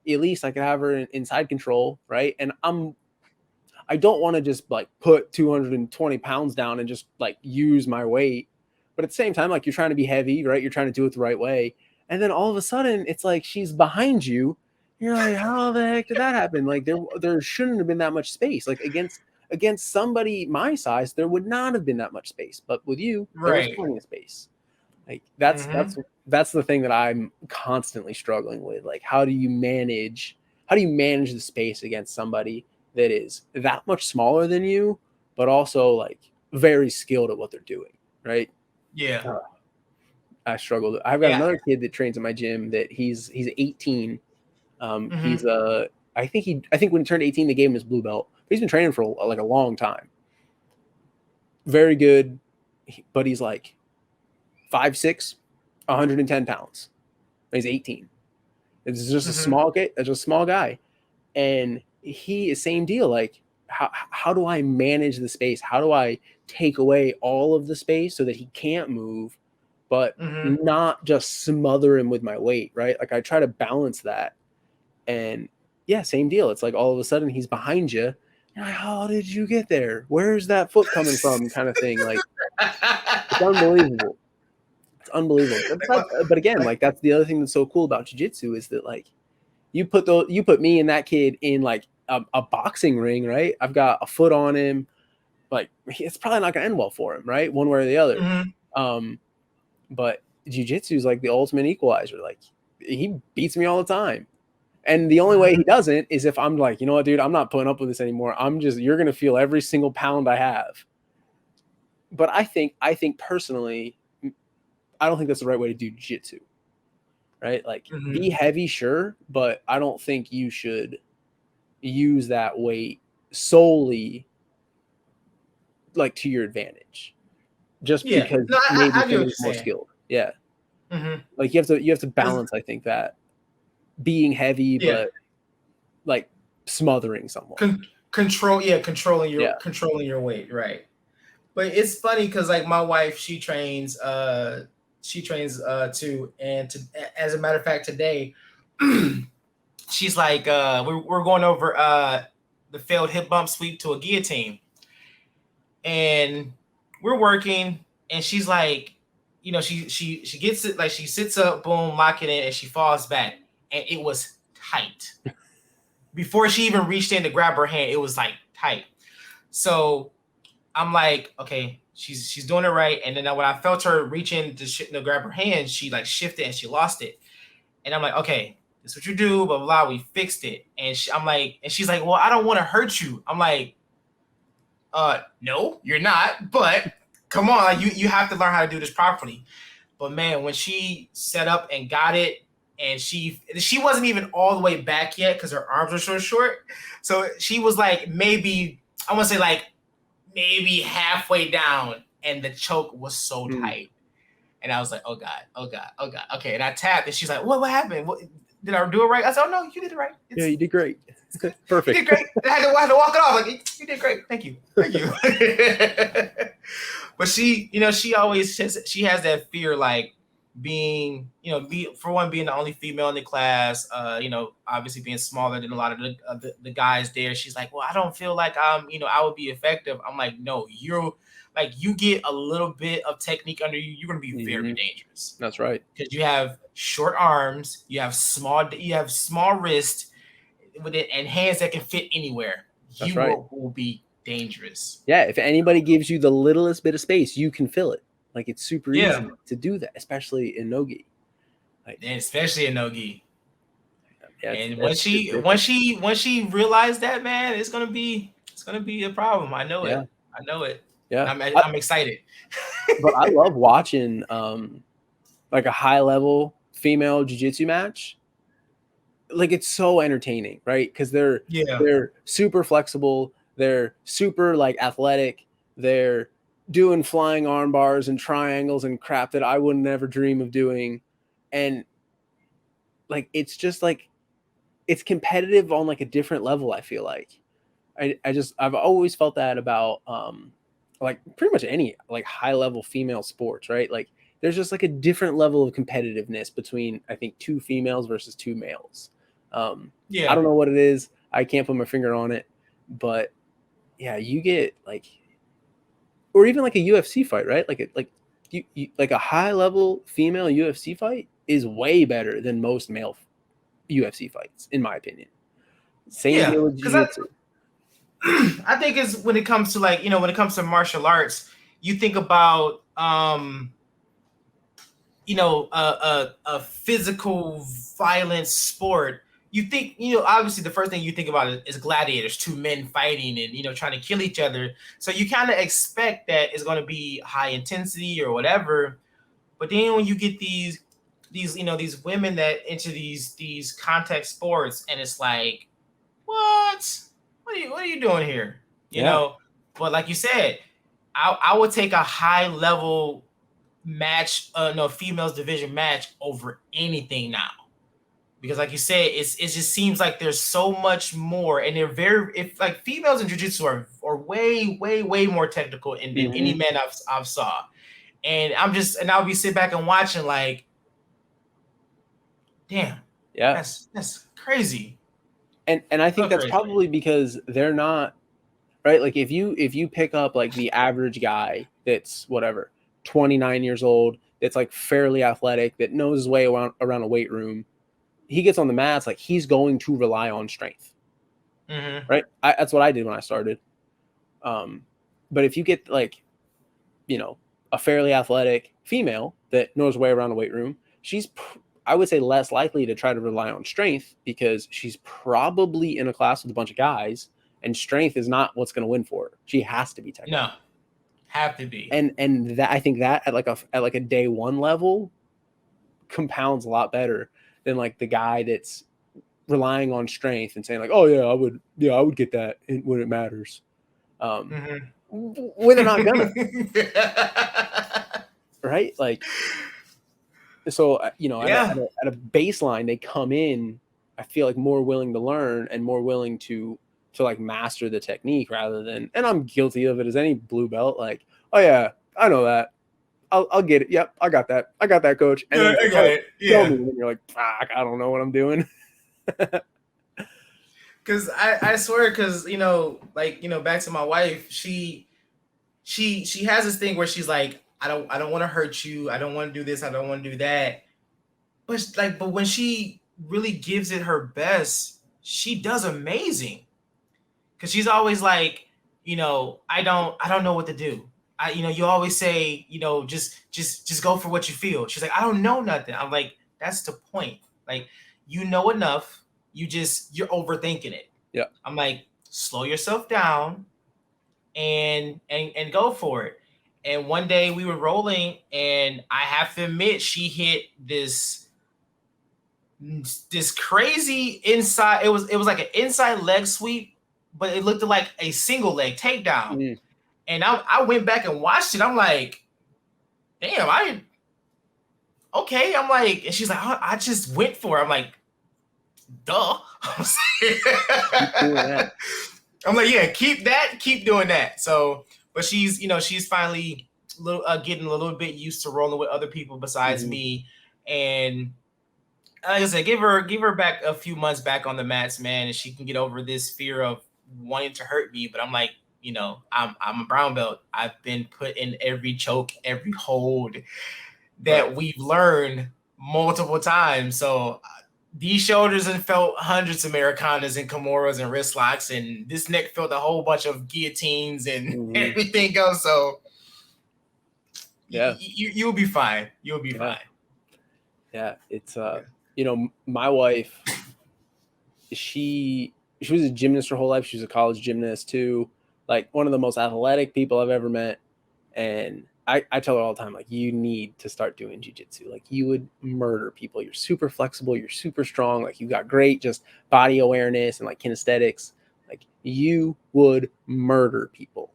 At least I could have her inside control, right? And I don't want to just like put 220 pounds down and just like use my weight. But at the same time, like you're trying to be heavy, right? You're trying to do it the right way. And then all of a sudden it's like she's behind you. You're like, how the heck did that happen? Like there shouldn't have been that much space. Like against somebody my size, there would not have been that much space. But with you, there was plenty of space. Like that's the thing that I'm constantly struggling with. Like, how do you manage the space against somebody that is that much smaller than you, but also like very skilled at what they're doing, right? Yeah. I struggled. I've got another kid that trains at my gym that he's 18. He's I think when he turned 18, they gave him his blue belt. But he's been training for like a long time. Very good, but he's like 5'6", 110 pounds. He's 18. It's just a small guy. It's just a small guy, and he is same deal. Like, how do I manage the space? How do I take away all of the space so that he can't move, but not just smother him with my weight, right? Like I try to balance that, and yeah, same deal. It's like all of a sudden he's behind you. You're like, how did you get there? Where's that foot coming from? Kind of thing. Like, it's unbelievable. It's unbelievable. But again, like that's the other thing that's so cool about jiu-jitsu is that like you put me and that kid in like a boxing ring, right? I've got a foot on him. Like it's probably not gonna end well for him, right? One way or the other. Mm-hmm. But jiu-jitsu is like the ultimate equalizer. Like he beats me all the time. And the only way he doesn't is if I'm like, you know what, dude, I'm not putting up with this anymore. You're gonna feel every single pound I have. But I think personally, I don't think that's the right way to do jiu-jitsu. Right? Like be heavy, sure, but I don't think you should use that weight solely like to your advantage. Just because maybe somebody's more skilled. Yeah. Mm-hmm. Like you have to balance, I think, that being heavy but like smothering someone. Controlling your weight, right? But it's funny because like my wife, she trains too, and as a matter of fact, today she's like we're going over the failed hip bump sweep to a guillotine, and we're working, and she's like, you know, she gets it, like she sits up, boom, lock it in, and she falls back, and it was tight. Before she even reached in to grab her hand, it was like tight. So I'm like, okay, she's doing it right. And then when I felt her reaching to grab her hand, she like shifted and she lost it. And I'm like, okay, this is what you do, blah, blah, blah. We fixed it. And I'm like, and she's like, well, I don't want to hurt you. I'm like, no, you're not. But come on, like, you have to learn how to do this properly. But man, when she set up and got it, and she wasn't even all the way back yet because her arms were so short. So she was like maybe halfway down, and the choke was so tight. And I was like, oh God. Okay. And I tapped, and she's like, what happened? What, did I do it right? I said, oh no, you did it right. Yeah, you did great. Perfect. You did great. I had to walk it off. Like, you did great. Thank you. But she, you know, she always says she has that fear, like being, you know, being the only female in the class, you know, obviously being smaller than a lot of the guys there. She's like, well, I don't feel like you know, I would be effective. I'm like, no, you get a little bit of technique under you, you're going to be very dangerous. That's right. Because you have short arms, you have small wrists with it, and hands that can fit anywhere. That's you right. will be dangerous. Yeah, if anybody gives you the littlest bit of space, you can fill it. Like it's super easy to do that, especially in no-gi. Like, and especially in no-gi. Yeah, and once she realized that, man, it's gonna be a problem. I know it. I know it. Yeah, I'm excited. But I love watching like a high level female jiu-jitsu match. Like it's so entertaining, right? Because they're super flexible, they're super like athletic, they're doing flying arm bars and triangles and crap that I would never dream of doing. And like it's just like it's competitive on like a different level. I feel like I've always felt that about like pretty much any like high level female sports, right? Like there's just like a different level of competitiveness between, I think, two females versus two males. I don't know what it is. I can't put my finger on it, but yeah, you get like, or even like a UFC fight, right? Like a high level female UFC fight is way better than most male UFC fights, in my opinion. Same deal with jiu-jitsu. I think it's when it comes to like, you know, when it comes to martial arts, you think about you know, a physical violent sport. You think, you know, obviously the first thing you think about is gladiators, two men fighting and, you know, trying to kill each other. So you kind of expect that it's going to be high intensity or whatever. But then when you get these, you know, these women that into these contact sports, and it's like, what are you doing here? You know, but like you said, I would take a high level match, females division match over anything now. Because like you said, it just seems like there's so much more, and if like females in jiu-jitsu are way more technical than any man I've saw. And I'll be sitting back and watching like, damn, that's crazy. And I think that's probably because they're not right. Like if you pick up like the average guy that's whatever 29 years old, that's like fairly athletic, that knows his way around a weight room, he gets on the mats, like he's going to rely on strength. Right. That's what I did when I started. But if you get like, a fairly athletic female that knows her way around a weight room, she's, I would say, less likely to try to rely on strength because she's probably in a class with a bunch of guys, and strength is not what's going to win for her. She has to be technical. No, have to be. And that, I think that at like a day one level compounds a lot better than like the guy that's relying on strength and saying like, oh yeah, I would get that when it matters. When they're not gonna. Right? Like, so, at a baseline, they come in, I feel like, more willing to learn and more willing to like master the technique rather than, and I'm guilty of it as any blue belt, like, oh yeah, I know that. I'll get it. Yep, I got that. I got that, coach. And yeah, then, I got it. Yeah. Tell me when you're like, fuck, I don't know what I'm doing. Because I swear, because back to my wife, she has this thing where she's like, I don't want to hurt you. I don't want to do this. I don't want to do that. But when she really gives it her best, she does amazing. Because she's always like, I don't know what to do. You always say, just go for what you feel. She's like, I don't know nothing. I'm like, that's the point. Like, you know enough. You're overthinking it. Yeah. I'm like, slow yourself down and go for it. And one day we were rolling, and I have to admit, she hit this crazy inside. It was like an inside leg sweep, but it looked like a single leg takedown. And I went back and watched it. I'm like, damn, okay. I'm like, and she's like, oh, I just went for it. I'm like, duh. I'm like, yeah, keep doing that. So, but she's finally getting a little bit used to rolling with other people besides me. And like I said, give her back a few months back on the mats, man, and she can get over this fear of wanting to hurt me. But I'm like, I'm a brown belt. I've been put in every choke, every hold that we've learned multiple times. So these shoulders have felt hundreds of Americanas and Kimuras and wrist locks, and this neck felt a whole bunch of guillotines and everything else. So yeah, you'll be fine. You'll be fine. Yeah, it's my wife, she was a gymnast her whole life. She was a college gymnast too, like one of the most athletic people I've ever met. And I tell her all the time, like, you need to start doing jiu-jitsu. Like, you would murder people. You're super flexible. You're super strong. Like, you got great just body awareness and like kinesthetics. Like, you would murder people.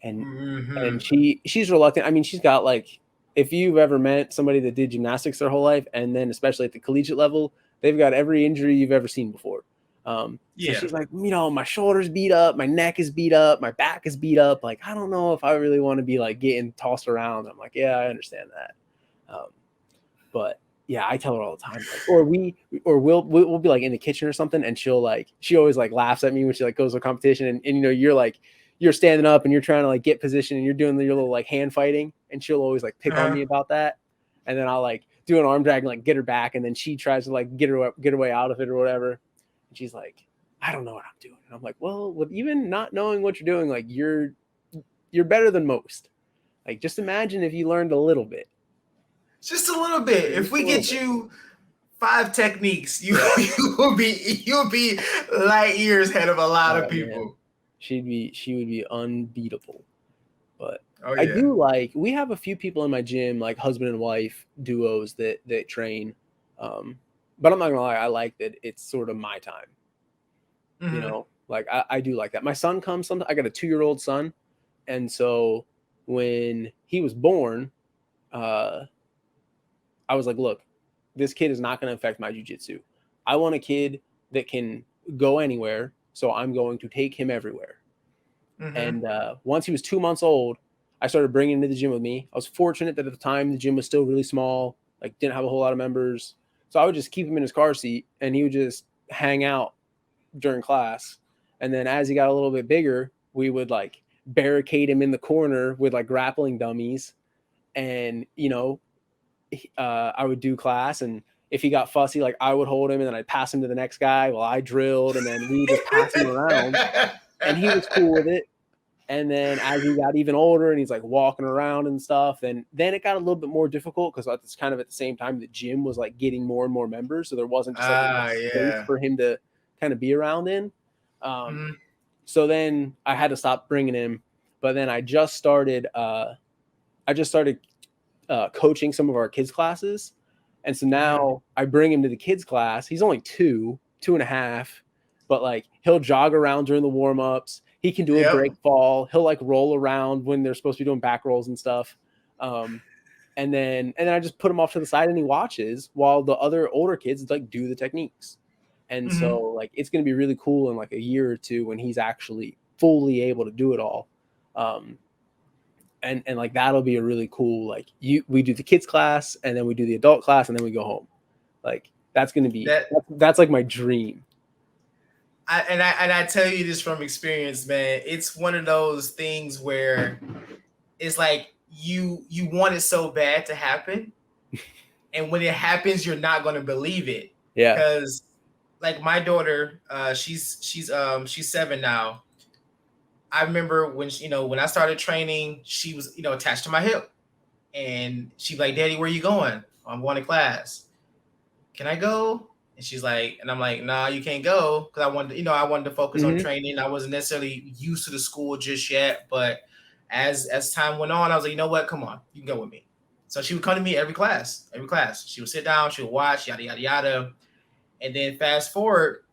And she's reluctant. I mean, she's got like, if you've ever met somebody that did gymnastics their whole life, and then especially at the collegiate level, they've got every injury you've ever seen before. So she's like, my shoulder's beat up, my neck is beat up, my back is beat up. Like, I don't know if I really want to be like getting tossed around. I'm like, yeah, I understand that. But yeah, I tell her all the time, like, we'll be like in the kitchen or something, and she always like laughs at me when she like goes to a competition, and you're standing up and you're trying to like get position and you're doing your little like hand fighting, and she'll always like pick on me about that. And then I'll like do an arm drag and like get her back, and then she tries to like get her way out of it or whatever. And she's like, I don't know what I'm doing. And I'm like, well, with even not knowing what you're doing, like you're better than most. Like, just imagine if you learned a little bit. Just a little bit. If we get you 5 techniques, you'll be light years ahead of a lot of people. Man. She would be unbeatable. But I do like, we have a few people in my gym, like husband and wife duos that train. But I'm not gonna lie, I like that it's sort of my time. Like I do like that. My son comes sometimes. I got a 2-year-old son, and so when he was born, I was like, look, this kid is not going to affect my jiu-jitsu. I want a kid that can go anywhere, so I'm going to take him everywhere. And once he was 2 months old, I started bringing him to the gym with me. I was fortunate that at the time the gym was still really small, like didn't have a whole lot of members. So I would just keep him in his car seat, and he would just hang out during class. And then as he got a little bit bigger, we would like barricade him in the corner with like grappling dummies, and I would do class, and if he got fussy, like I would hold him and then I'd pass him to the next guy while I drilled, and then we would just pass him around, and he was cool with it. And then as he got even older and he's like walking around and stuff, then it got a little bit more difficult because it's kind of at the same time the gym was like getting more and more members, so there wasn't just like space for him to kind of be around in. So then I had to stop bringing him, but then I just started coaching some of our kids classes, and so now I bring him to the kids class. He's only 2.5, but like he'll jog around during the warm-ups. He can do a break fall. He'll like roll around when they're supposed to be doing back rolls and stuff. And then I just put him off to the side and he watches while the other older kids like do the techniques. And so like it's going to be really cool in like a year or two when he's actually fully able to do it all. And like that'll be a really cool, like we do the kids class and then we do the adult class and then we go home. Like that's going to be that's like my dream. I tell you this from experience, man. It's one of those things where it's like you want it so bad to happen, and when it happens, you're not going to believe it. Yeah. Because like my daughter, she's 7 now. I remember when when I started training, she was attached to my hip, and she's like, "Daddy, where are you going?" "I'm going to class." "Can I go?" And she's like, and I'm like, "Nah, you can't go," because I wanted to focus on training. I wasn't necessarily used to the school just yet, but as time went on, I was like, you know what? Come on, you can go with me. So she would come to me every class. She would sit down, she would watch, yada yada yada. And then fast forward,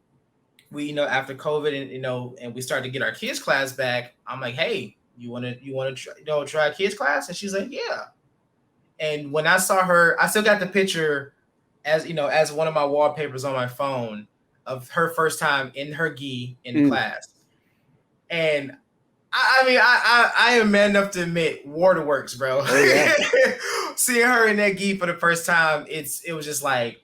we after COVID and we started to get our kids class back. I'm like, "Hey, you want to try kids class?" And she's like, "Yeah." And when I saw her, I still got the picture as one of my wallpapers on my phone of her first time in her gi in class. And I mean, I am man enough to admit, waterworks, bro. Oh, yeah. Seeing her in that gi for the first time, it was just like,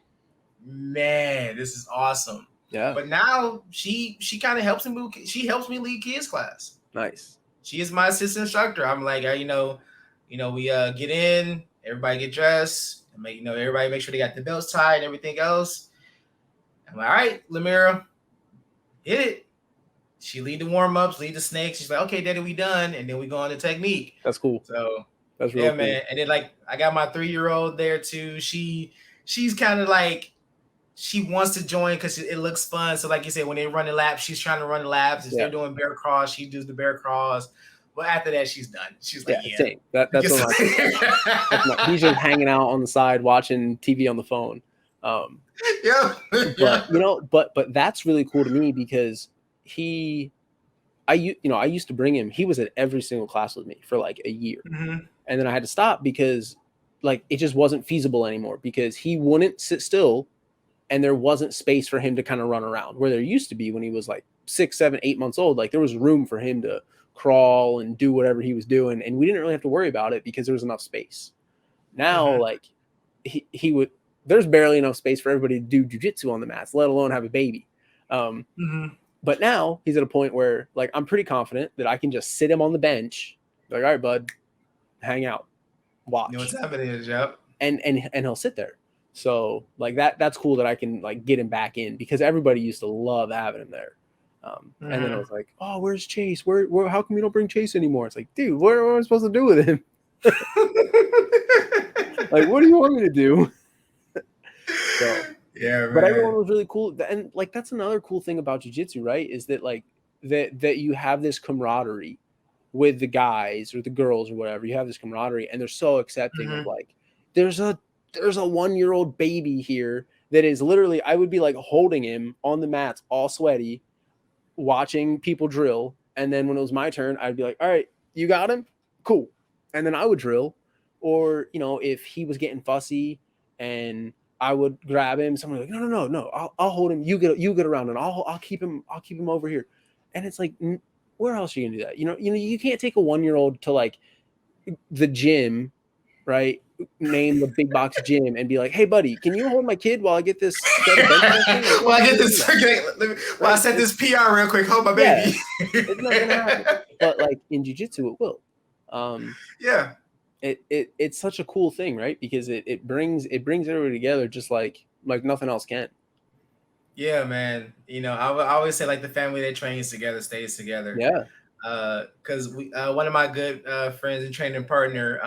man, this is awesome. Yeah. But now she kind of helps me helps me lead kids class. Nice. She is my assistant instructor. I'm like, we get in, everybody get dressed. Everybody make sure they got the belts tied and everything else. I'm like, "All right, Lamira, hit it." She lead the warm-ups, lead the snakes. She's like, "Okay, Daddy, we done." And then we go on to technique. That's cool. So that's really cool. Man. And then like I got my 3-year-old there too. She's kind of like she wants to join because it looks fun. So like you said, when they run the laps, she's trying to run the laps. If they're doing bear crawl, she does the bear crawls. But after that, she's done. She's like, same. That's what he's just hanging out on the side watching TV on the phone. But that's really cool to me because I used to bring him. He was at every single class with me for like a year, and then I had to stop because like it just wasn't feasible anymore because he wouldn't sit still, and there wasn't space for him to kind of run around where there used to be when he was like 6, 7, 8 months old. Like there was room for him to crawl and do whatever he was doing, and we didn't really have to worry about it because there was enough space. Now like he would, there's barely enough space for everybody to do jujitsu on the mats, let alone have a baby. But now he's at a point where like I'm pretty confident that I can just sit him on the bench, like, "All right, bud, hang out, watch." What's happening is and he'll sit there. So like that's cool that I can like get him back in because everybody used to love having him there. And then I was like, "Oh, where's Chase? Where? How come you don't bring Chase anymore?" It's like, dude, what am I supposed to do with him? Like, what do you want me to do? So, yeah, man. But everyone was really cool, and like that's another cool thing about jiu-jitsu, right? Is that like that you have this camaraderie with the guys or the girls or whatever. You have this camaraderie, and they're so accepting of like there's a 1-year-old baby here that is literally, I would be like holding him on the mats, all sweaty, watching people drill, and then when it was my turn, I'd be like, "All right, you got him, cool," and then I would drill, or if he was getting fussy and I would grab him. Someone would be like, no. I'll hold him. You get around, and I'll keep him over here. And it's like, where else are you gonna do that? You can't take a 1-year-old to like the gym, right? Name the big box gym and be like, "Hey, buddy, can you hold my kid while I get this?" I set this PR real quick. Hold my baby. It's not gonna happen. But like in jiu-jitsu, it will. it's such a cool thing, right? Because it brings everybody together just like nothing else can. Yeah, man. I always say like the family that trains together stays together. Yeah. Because we one of my good friends and training partner,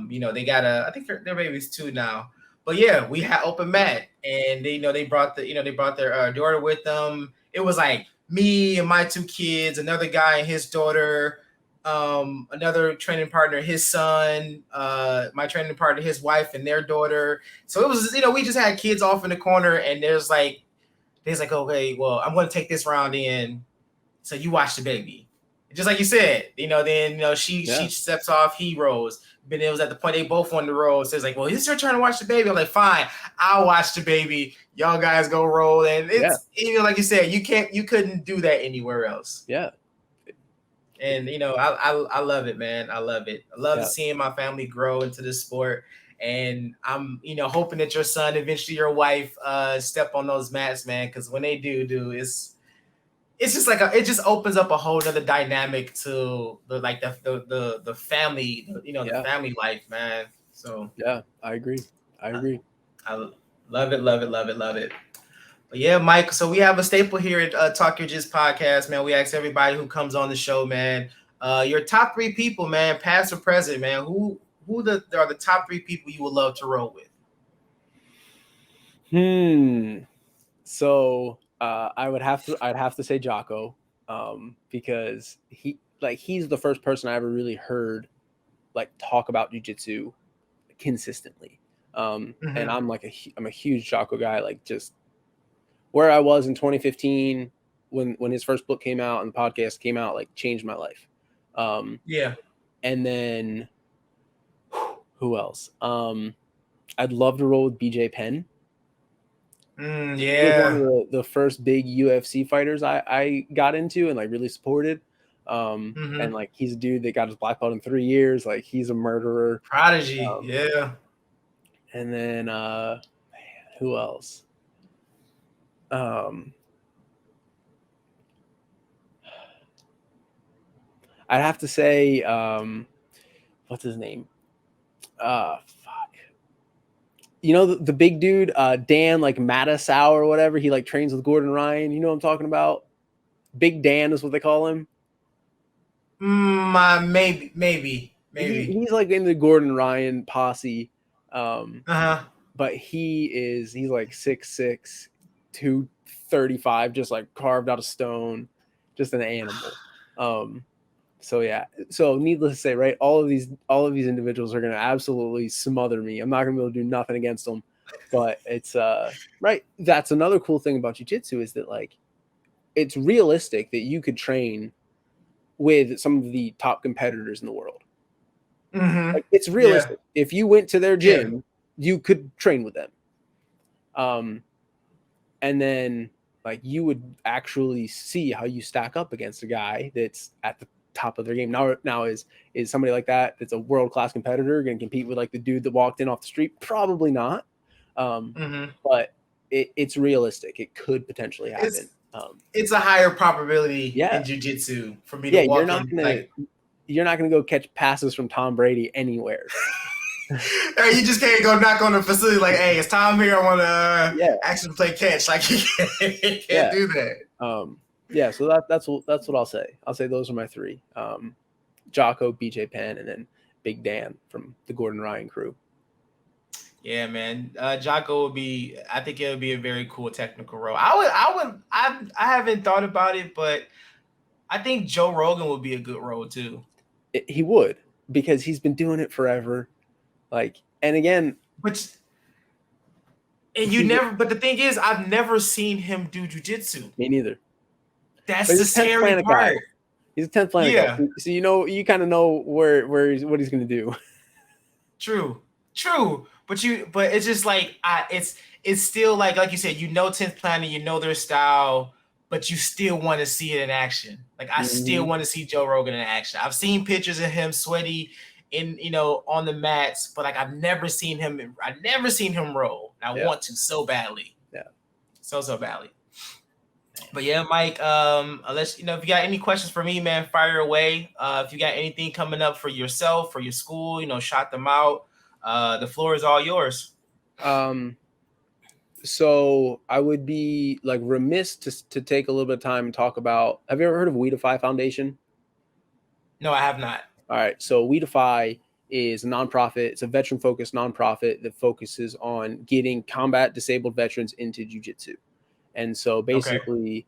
they got I think their baby's 2 now. But yeah, we had open mat, and they brought their daughter with them. It was like me and my 2 kids, another guy and his daughter, another training partner, his son, my training partner, his wife and their daughter. So it was, we just had kids off in the corner, and there's like, okay, well, I'm going to take this round in, so you watch the baby. Just like you said, then she steps off, he rolls. But it was at the point they both wanted to roll. So it's like, well, it's your turn to watch the baby. I'm like, fine, I'll watch the baby. Y'all guys go roll. And it's like you said, you couldn't do that anywhere else. Yeah. And I love it, man. I love it. I love seeing my family grow into this sport. And I'm hoping that your son, eventually your wife, step on those mats, man. Because when they do, it's just like it just opens up a whole other dynamic to the family, the family life, man. So yeah, I agree. I love it, love it, love it, love it. But yeah, Mike. So we have a staple here at Talk Your Jits podcast, man. We ask everybody who comes on the show, man, your top 3 people, man, past or present, man. Who are the top 3 people you would love to roll with? So I'd have to say Jocko, because he's the first person I ever really heard talk about jiu-jitsu consistently. And I'm a huge Jocko guy. Just where I was in 2015 when his first book came out and the podcast came out, changed my life. And then who else? I'd love to roll with BJ Penn. He was one of the first big UFC fighters I got into and really supported. And he's a dude that got his black belt in 3 years. He's a murderer. Prodigy. And then who else? I'd have to say what's his name? Fuck. The big dude, Dan, Mattisau or whatever. He trains with Gordon Ryan. You know what I'm talking about? Big Dan is what they call him. Maybe. He's in the Gordon Ryan posse. But he's 6'6", 235, just carved out of stone, just an animal. So yeah. So needless to say, right, all of these individuals are going to absolutely smother me. I'm not going to be able to do nothing against them. But it's right. That's another cool thing about jiu-jitsu is that it's realistic that you could train with some of the top competitors in the world. It's realistic. If you went to their gym, you could train with them. And then you would actually see how you stack up against a guy that's at the top of their game. Now is somebody like that's a world-class competitor going to compete with the dude that walked in off the street? Probably not. But it's realistic. It could potentially happen. It's a higher probability in jiu-jitsu for me to walk you're not going to go catch passes from Tom Brady anywhere. Hey, you just can't go knock on the facility hey, it's Tom here. I want to actually play catch. You can't do that. So that's what I'll say. I'll say those are my 3: Jocko, BJ Penn, and then Big Dan from the Gordon Ryan crew. Yeah, man. Jocko would be. I think it would be a very cool technical role. I haven't thought about it, but I think Joe Rogan would be a good role too. He would, because he's been doing it forever. And again, but the thing is, I've never seen him do jiu-jitsu. Me neither. That's the scary part. Guy. He's a 10th planet guy. So you kind of know what he's going to do. True. But it's just it's still like you said, 10th planet, their style, but you still want to see it in action. I still want to see Joe Rogan in action. I've seen pictures of him sweaty on the mats, but I've never seen him roll. I want to so badly. Yeah. So badly. But yeah, Mike, unless if you got any questions for me, man, fire away. If you got anything coming up for yourself, for your school, shout them out. The floor is all yours. Um, so I would be like remiss to take a little bit of time and talk about. Have you ever heard of We Defy Foundation? No, I have not. All right, so We Defy is a nonprofit. It's a veteran-focused nonprofit that focuses on getting combat disabled veterans into jiu-jitsu. And so Okay. basically,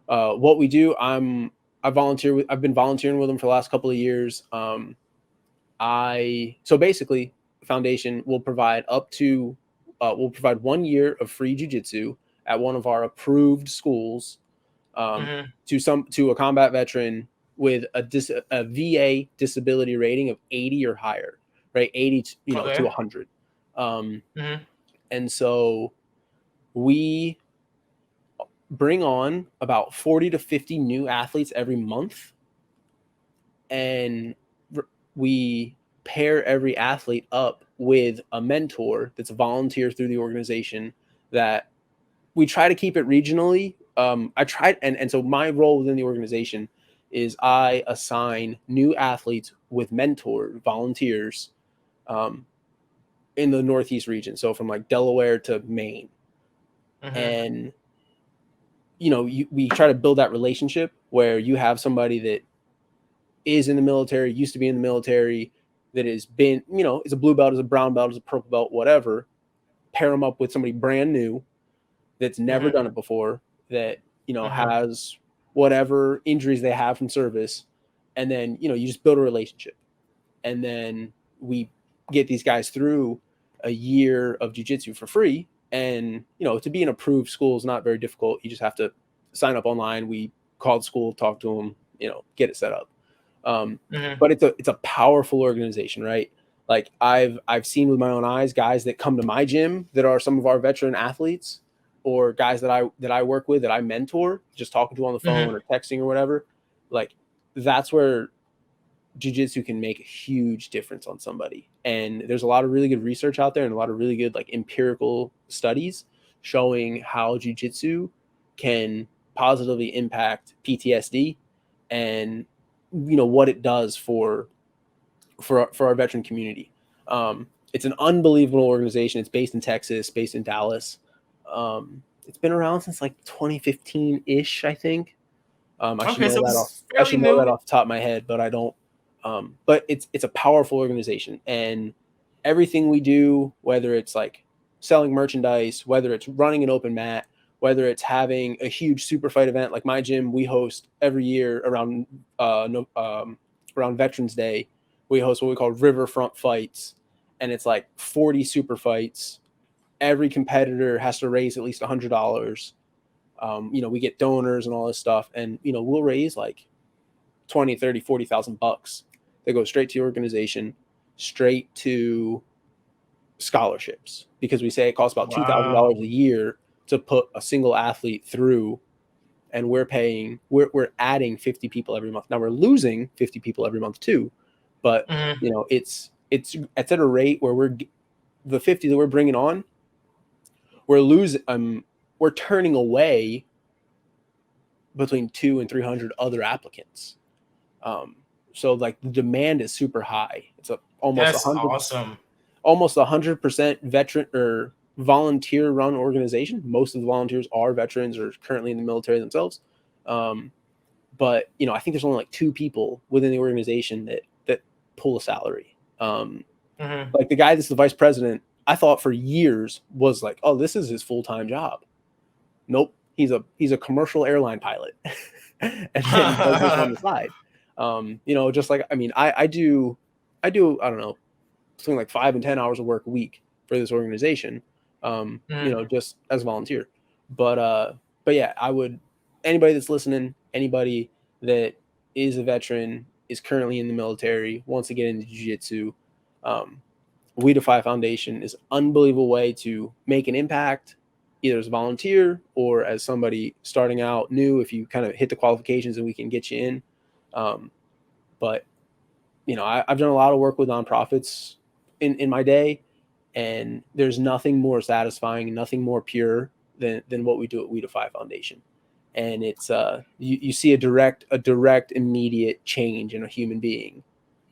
what we do, I volunteer with. I've been volunteering with them for the last couple of years. So basically, foundation will provide we'll provide 1 year of free jiu-jitsu at one of our approved schools Mm-hmm. to a combat veteran with a VA disability rating of 80 or higher, right? 80 to Okay. 100. Mm-hmm. And so we bring on about 40 to 50 new athletes every month, and we pair every athlete up with a mentor that's a volunteer through the organization. That we try to keep it regionally. I tried, and so my role within the organization is I assign new athletes with mentor volunteers um, in the Northeast region, so from like Delaware to Maine. Mm-hmm. And we try to build that relationship where you have somebody that is in the military, used to be in the military, that has been, is a blue belt, is a brown belt, is a purple belt, whatever. Pair them up with somebody brand new that's never Mm-hmm. done it before, that Mm-hmm. has whatever injuries they have from service, and then you just build a relationship, and then we get these guys through a year of jiu-jitsu for free. And to be an approved school is not very difficult. You just have to sign up online. We call the school, talk to them, get it set up. Mm-hmm. But it's a powerful organization, right? Like I've seen with my own eyes guys that come to my gym that are some of our veteran athletes, or guys that I work with, that I mentor, just talking to on the phone Mm-hmm. or texting or whatever. Like that's where jiu-jitsu can make a huge difference on somebody. And there's a lot of really good research out there, and a lot of really good like empirical studies showing how jiu-jitsu can positively impact PTSD, and what it does for our veteran community. It's an unbelievable organization. It's based in Texas, based in Dallas. It's been around since like 2015 ish, I think. I should Okay, know so that off. it's I fairly should know that new. off the top of my head, but I don't. But it's a powerful organization, and everything we do, whether it's like selling merchandise, whether it's running an open mat, whether it's having a huge super fight event like my gym, we host every year around around Veterans Day. We host what we call riverfront fights, and it's like 40 super fights. Every competitor has to raise at least $100. We get donors and all this stuff, and we'll raise like 20, 30, 40,000 bucks that go straight to your organization, straight to scholarships, because we say it costs about Wow. $2,000 a year to put a single athlete through, and we're adding 50 people every month. Now we're losing 50 people every month too, but Mm-hmm. it's at a rate where the 50 that we're bringing on, we're losing we're turning away between 2 and 300 other applicants. Um, so like the demand is super high. It's That's awesome. almost 100% veteran or volunteer run organization. Most of the volunteers are veterans or currently in the military themselves. Um, but I think there's only like 2 people within the organization that pull a salary. Mm-hmm. Like the guy that's the vice president, I thought for years was like, oh, this is his full-time job. Nope, he's a commercial airline pilot, and then he does this on the side. Just like, I mean, I do I don't know, between like 5 and 10 hours of work a week for this organization, Mm-hmm. just as a volunteer. But yeah, I would, anybody that's listening, anybody that is a veteran, is currently in the military, wants to get into jiu-jitsu, We Defy Foundation is an unbelievable way to make an impact, either as a volunteer or as somebody starting out new, if you kind of hit the qualifications and we can get you in. But I've done a lot of work with nonprofits in my day, and there's nothing more satisfying, nothing more pure than what we do at We Defy Foundation. and it's you see a direct immediate change in a human being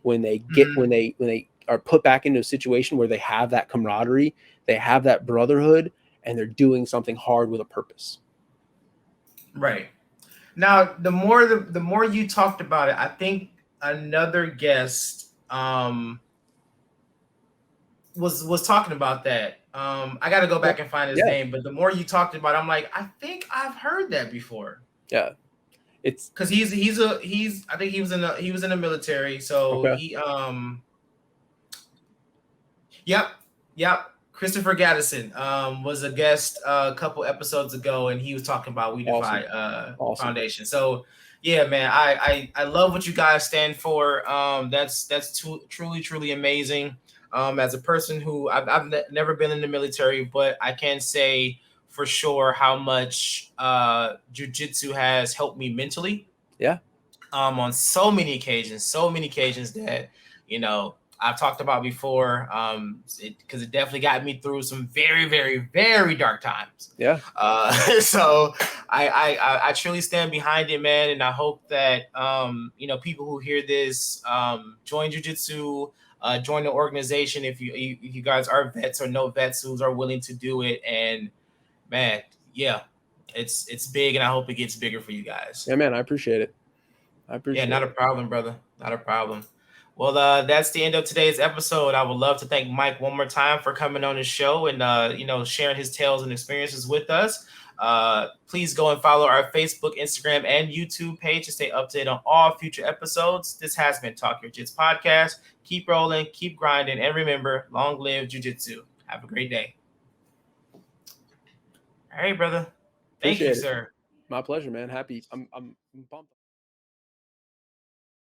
when they get when they are put back into a situation where they have that camaraderie, they have that brotherhood, and they're doing something hard with a purpose. Right. Now, the more you talked about it, I think another guest was talking about that. I got to go back and find his name, but the more you talked about it, I'm like, I think I've heard that before. Yeah. It's because I think he was in the military, so he Yep. Christopher Gaddison was a guest a couple episodes ago, and he was talking about We Defy Foundation. So yeah, man, I love what you guys stand for. That's truly amazing. As a person who I've never been in the military, but I can say for sure how much jiu-jitsu has helped me mentally. Yeah. On so many occasions that, you know, I've talked about before, because it definitely got me through some very, very, very dark times. Yeah. So I truly stand behind it, man, and I hope that you know, people who hear this join jiu-jitsu, join the organization if you guys are vets or no vets who are willing to do it. And man, yeah, it's big, and I hope it gets bigger for you guys. Yeah, man, I appreciate it. Yeah, not a problem, brother. Not a problem. Well, that's the end of today's episode. I would love to thank Mike one more time for coming on the show and, you know, sharing his tales and experiences with us. Please go and follow our Facebook, Instagram, and YouTube page to stay updated on all future episodes. This has been Talk Your Jits Podcast. Keep rolling, keep grinding, and remember, long live jiu-jitsu. Have a great day. All right, brother. Thank you, sir. My pleasure, man. Happy. I'm pumped.